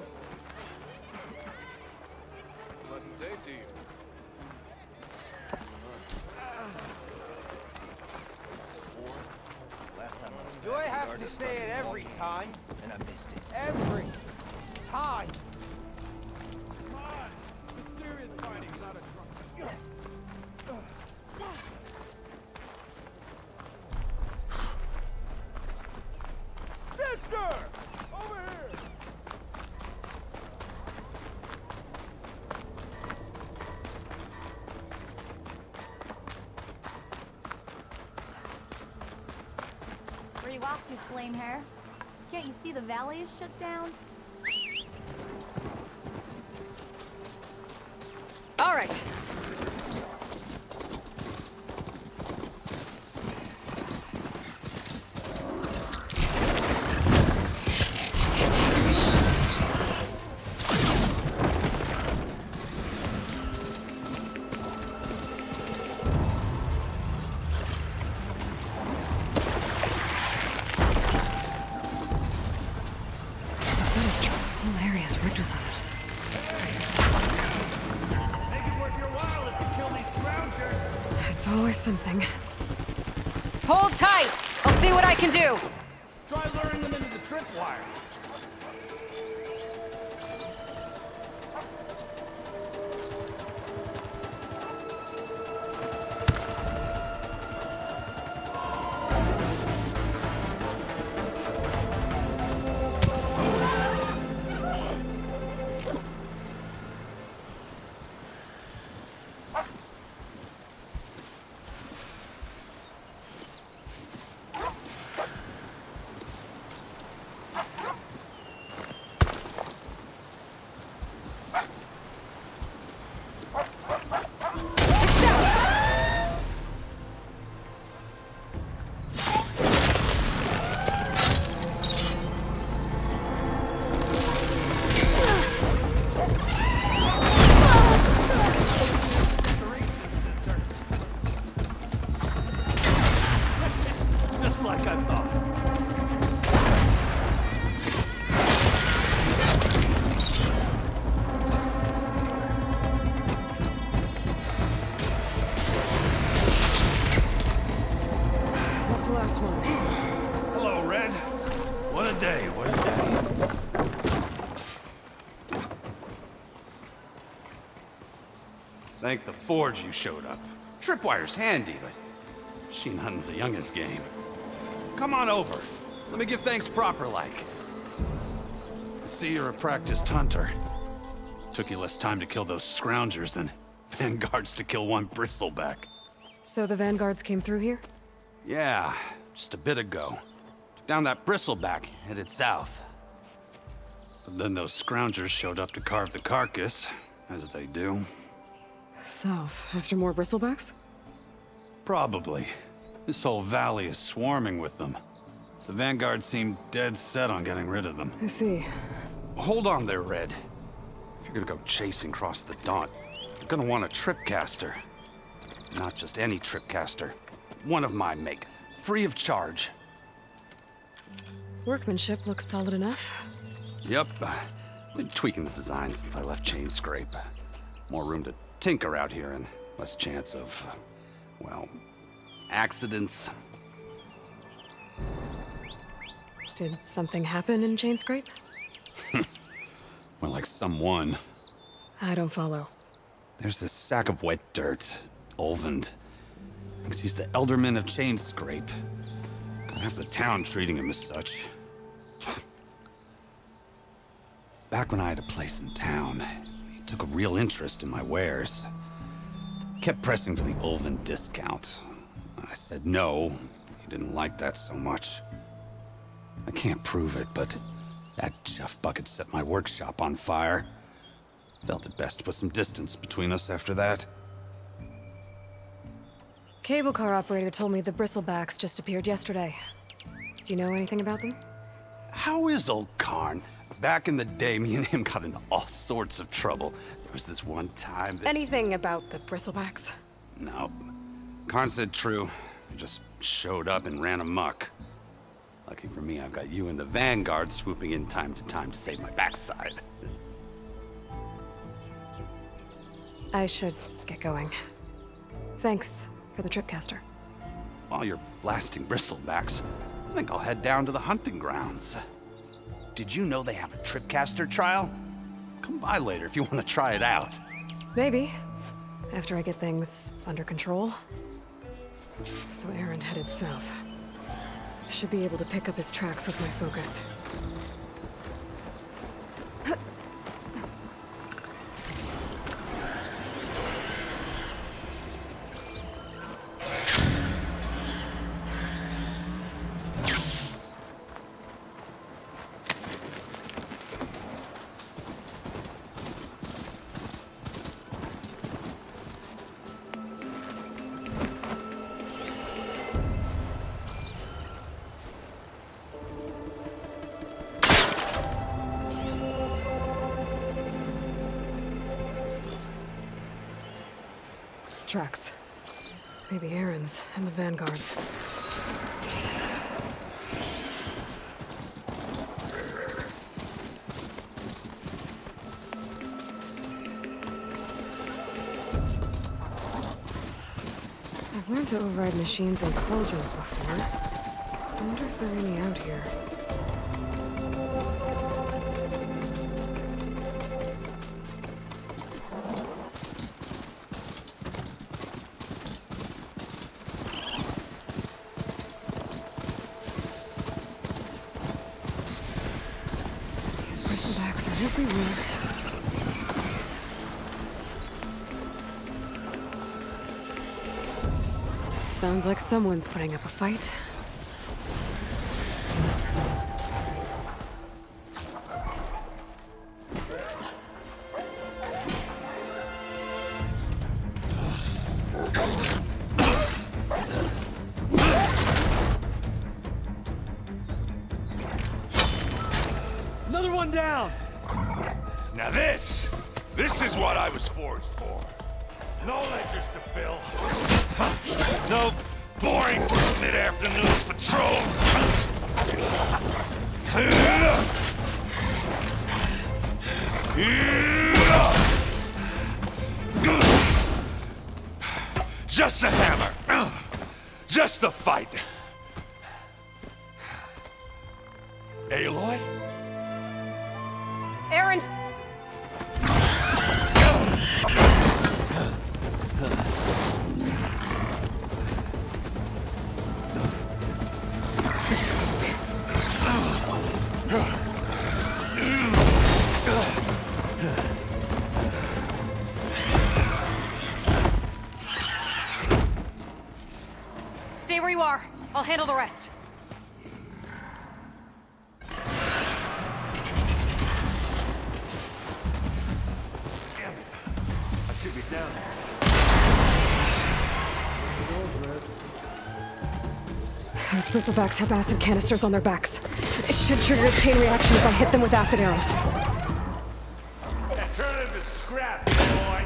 Pleasant day to you. Do I have to say it every time? And I missed it. Every time. Come on! Mysterious fighting's not a trouble. Sister! Over here! Where you off to, Flamehair? Can't you see the valley is shut down? All right. Hilarious ritual. Make it worth your while if you kill these scroungers. It's always something. Hold tight! I'll see what I can do! Try luring them into the tripwire. Thank the Forge you showed up. Tripwire's handy, but machine hunting's a youngin's game. Come on over. Let me give thanks proper like. I see you're a practiced hunter. Took you less time to kill those scroungers than vanguards to kill one bristleback. So the vanguards came through here? Yeah, just a bit ago. Took down that bristleback, headed south. But then those scroungers showed up to carve the carcass, as they do. South, after more bristlebacks? Probably. This whole valley is swarming with them. The vanguard seemed dead set on getting rid of them. I see. Hold on there, Red. If you're gonna go chasing across the Daunt, you're gonna want a tripcaster. Not just any tripcaster. One of my make. Free of charge. Workmanship looks solid enough. Yep. Been tweaking the design since I left Chainscrape. More room to tinker out here and less chance of, well, accidents. Did something happen in Chainscrape? More like someone. I don't follow. There's this sack of wet dirt, Erend. Thinks he's the Elderman of Chainscrape. Got half the town treating him as such. Back when I had a place in town, he took a real interest in my wares. Kept pressing for the Erend discount. I said no. He didn't like that so much. I can't prove it, but that Jeff bucket set my workshop on fire. Felt it best to put some distance between us after that. Cable car operator told me the bristlebacks just appeared yesterday. Do you know anything about them? How is old Karn? Back in the day, me and him got into all sorts of trouble. There was this one time that... Anything about the bristlebacks? No. Karn said true. He just showed up and ran amok. Lucky for me, I've got you and the Vanguard swooping in time to save my backside. I should get going. Thanks for the tripcaster. While you're blasting bristlebacks, I think I'll head down to the hunting grounds. Did you know they have a tripcaster trial? Come by later if you want to try it out. Maybe. After I get things under control. So Erend headed south. Should be able to pick up his tracks with my focus. Tracks. Maybe Erend's and the Vanguard's. I've learned to override machines and cauldrons before. I wonder if there are any out here. Everywhere. Sounds like someone's putting up a fight. Another one down! Now this is what I was forged for. No ledgers to fill. No boring mid-afternoon patrols. Just a hammer. Just the fight. Aloy? Erend! where you are. I'll handle the rest. I should be down. Those bristlebacks have acid canisters on their backs. It should trigger a chain reaction if I hit them with acid arrows. Alternative is scrap, Aloy.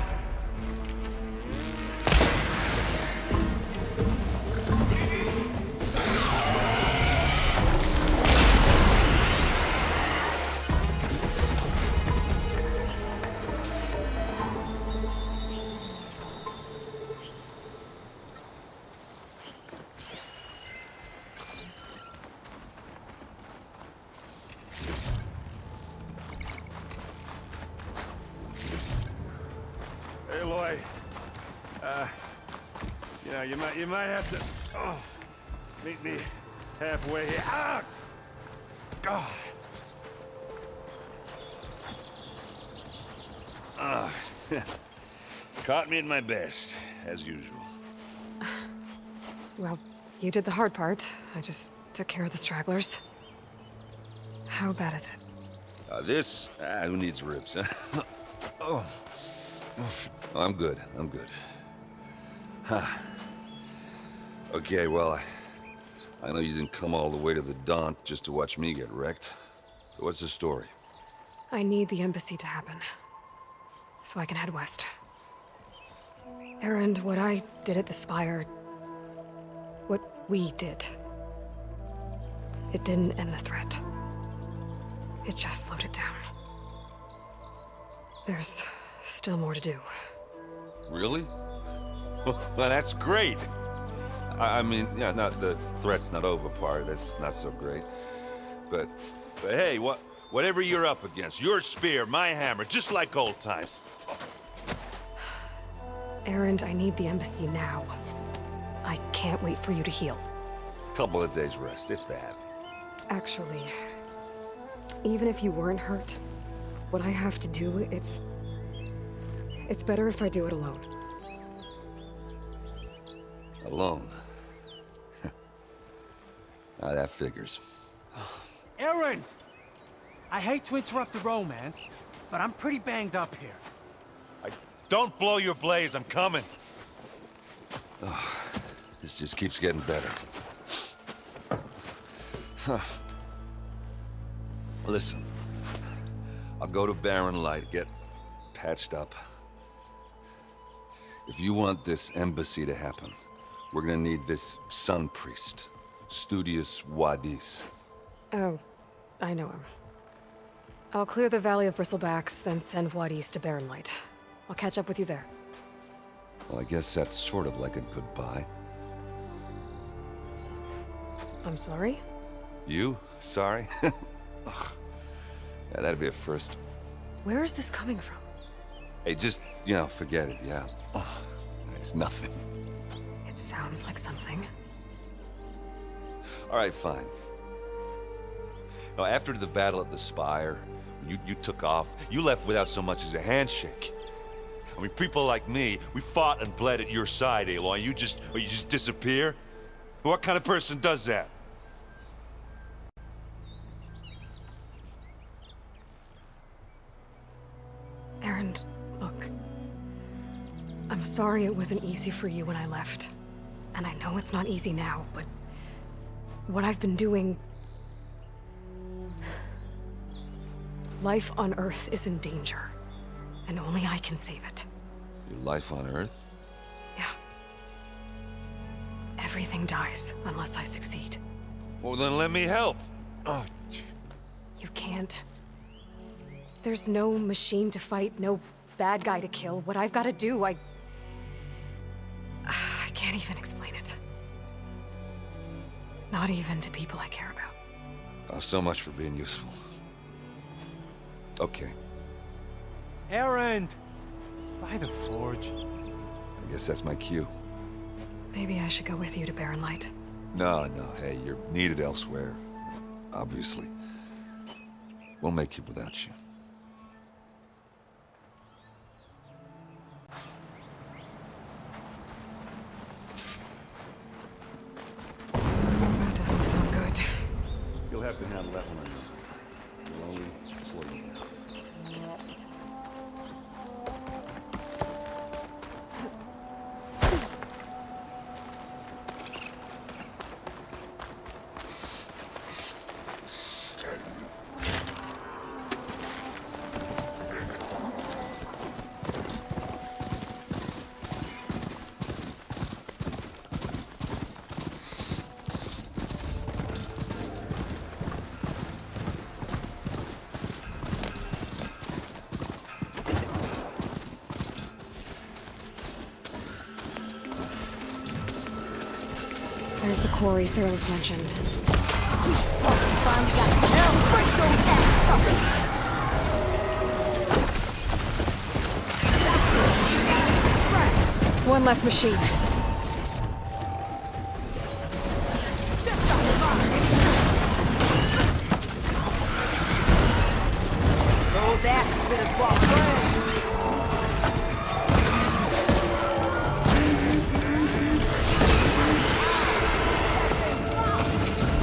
Aloy, you might have to meet me halfway here. Ah! God. Caught me at my best, as usual. Well, you did the hard part. I just took care of the stragglers. How bad is it? Who needs ribs, huh? Oh. I'm good. Huh. Okay, well, I know you didn't come all the way to the Daunt just to watch me get wrecked. So what's the story? I need the embassy to happen, so I can head west. Erend, what I did at the Spire, what we did, it didn't end the threat. It just slowed it down. There's still more to do. Really? Well, that's great. I mean, yeah, not the threat's not over part. That's not so great. But hey, whatever you're up against, your spear, my hammer, just like old times. Erend, I need the embassy now. I can't wait for you to heal. Couple of days rest, if that. Actually, even if you weren't hurt, what I have to do, it's better if I do it alone. Alone? Now that figures. Erend! I hate to interrupt the romance, but I'm pretty banged up here. Don't blow your blaze, I'm coming. This just keeps getting better. Listen, I'll go to Barren Light, get patched up. If you want this embassy to happen, we're gonna need this sun priest, Studious Wadis. Oh, I know him. I'll clear the Valley of Bristlebacks, then send Wadis to Barren Light. I'll catch up with you there. Well, I guess that's sort of like a goodbye. I'm sorry? You? Sorry? Ugh. Yeah, that'd be a first. Where is this coming from? Hey, just, forget it, yeah. Ugh. It's nothing. It sounds like something. All right, fine. Now, after the battle at the Spire, you took off, you left without so much as a handshake. I mean, people like me, we fought and bled at your side, Aloy. You just disappear? What kind of person does that? Erend, look. I'm sorry it wasn't easy for you when I left. And I know it's not easy now, but what I've been doing... Life on Earth is in danger, and only I can save it. Your life on Earth? Yeah. Everything dies unless I succeed. Well, then let me help. Oh. You can't. There's no machine to fight, no bad guy to kill. What I've got to do, I can't even explain it. Not even to people I care about. Oh, so much for being useful. Okay. Erend! By the forge. I guess that's my cue. Maybe I should go with you to Barren Light. No, hey, you're needed elsewhere. Obviously. We'll make it without you. There's the quarry Fearless mentioned. One less machine. Oh, that's a bit of walk.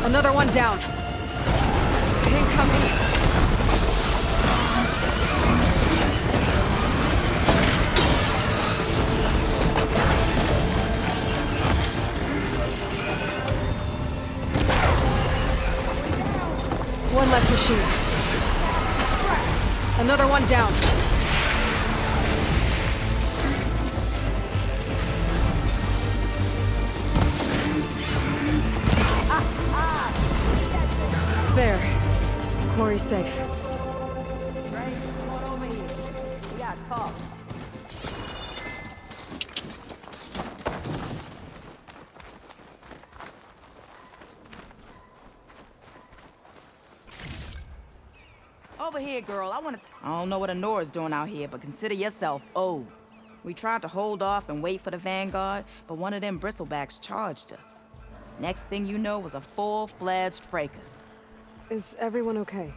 Another one down. Incoming. One less machine. Another one down. There. Quarry's safe. Right, come on over here. We got talk. Over here, girl. I don't know what Honora's doing out here, but consider yourself owed. We tried to hold off and wait for the Vanguard, but one of them bristlebacks charged us. Next thing you know was a full-fledged fracas. Is everyone okay?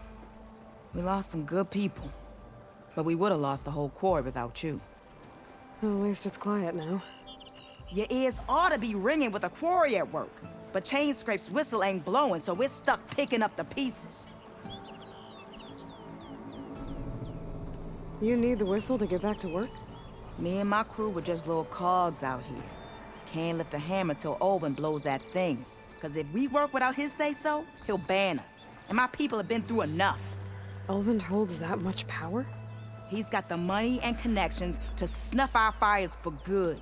We lost some good people, but we would have lost the whole quarry without you. Well, at least it's quiet now. Your ears ought to be ringing with a quarry at work, but Chainscrape's whistle ain't blowing, so we're stuck picking up the pieces. You need the whistle to get back to work? Me and my crew were just little cogs out here. Can't lift a hammer till Olvin blows that thing. Cause if we work without his say-so, he'll ban us. And my people have been through enough. Olvin holds that much power? He's got the money and connections to snuff our fires for good.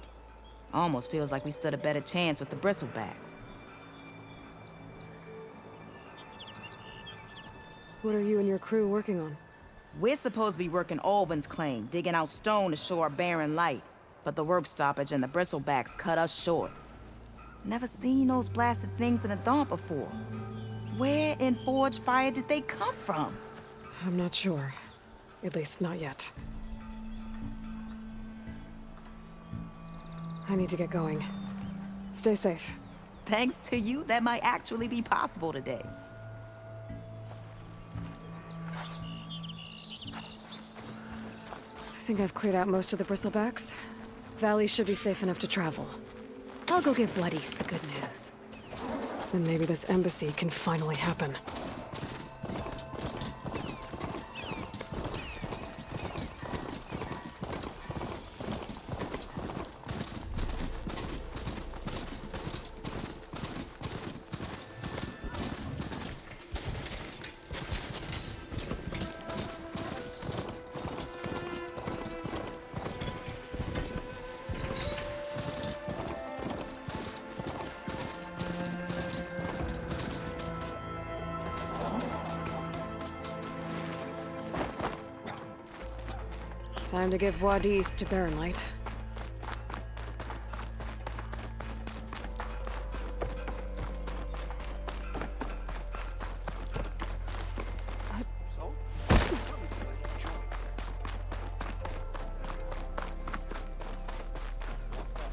Almost feels like we stood a better chance with the bristlebacks. What are you and your crew working on? We're supposed to be working Olvin's claim, digging out stone to show our barren light. But the work stoppage and the bristlebacks cut us short. Never seen those blasted things in a Daunt before. Where in Forge Fire did they come from? I'm not sure. At least not yet. I need to get going. Stay safe. Thanks to you, that might actually be possible today. I think I've cleared out most of the bristlebacks. Valley should be safe enough to travel. I'll go give Blood East the good news. Then maybe this embassy can finally happen. Time to give Wadis to Barren Light.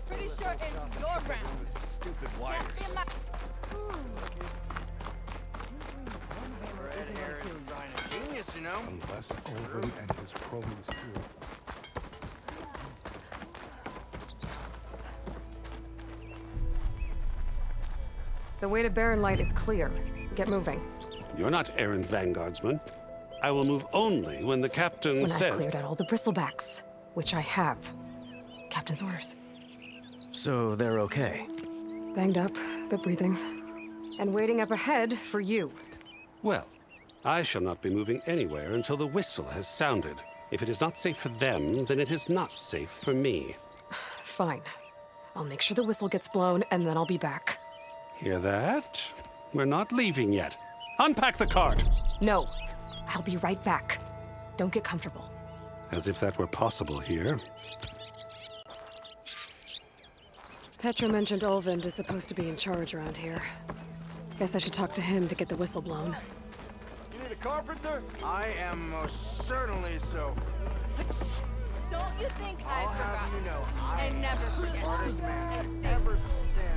Pretty sure it's your round. Stupid wires. Genius, you know? Unless Olvin and his cronies do. The way to Barren Light is clear. Get moving. You're not Erend Vanguardsman. I will move only when the captain When says... I've cleared out all the bristlebacks, which I have. Captain's orders. So they're okay? Banged up, but breathing. And waiting up ahead for you. Well, I shall not be moving anywhere until the whistle has sounded. If it is not safe for them, then it is not safe for me. Fine. I'll make sure the whistle gets blown, and then I'll be back. Hear that? We're not leaving yet. Unpack the cart! No. I'll be right back. Don't get comfortable. As if that were possible here. Petra mentioned Olvind is supposed to be in charge around here. Guess I should talk to him to get the whistle blown. You need a carpenter? I am most certainly so. Don't you think I'll I have forgot? you know, I never forget. Hardest man I to think ever stand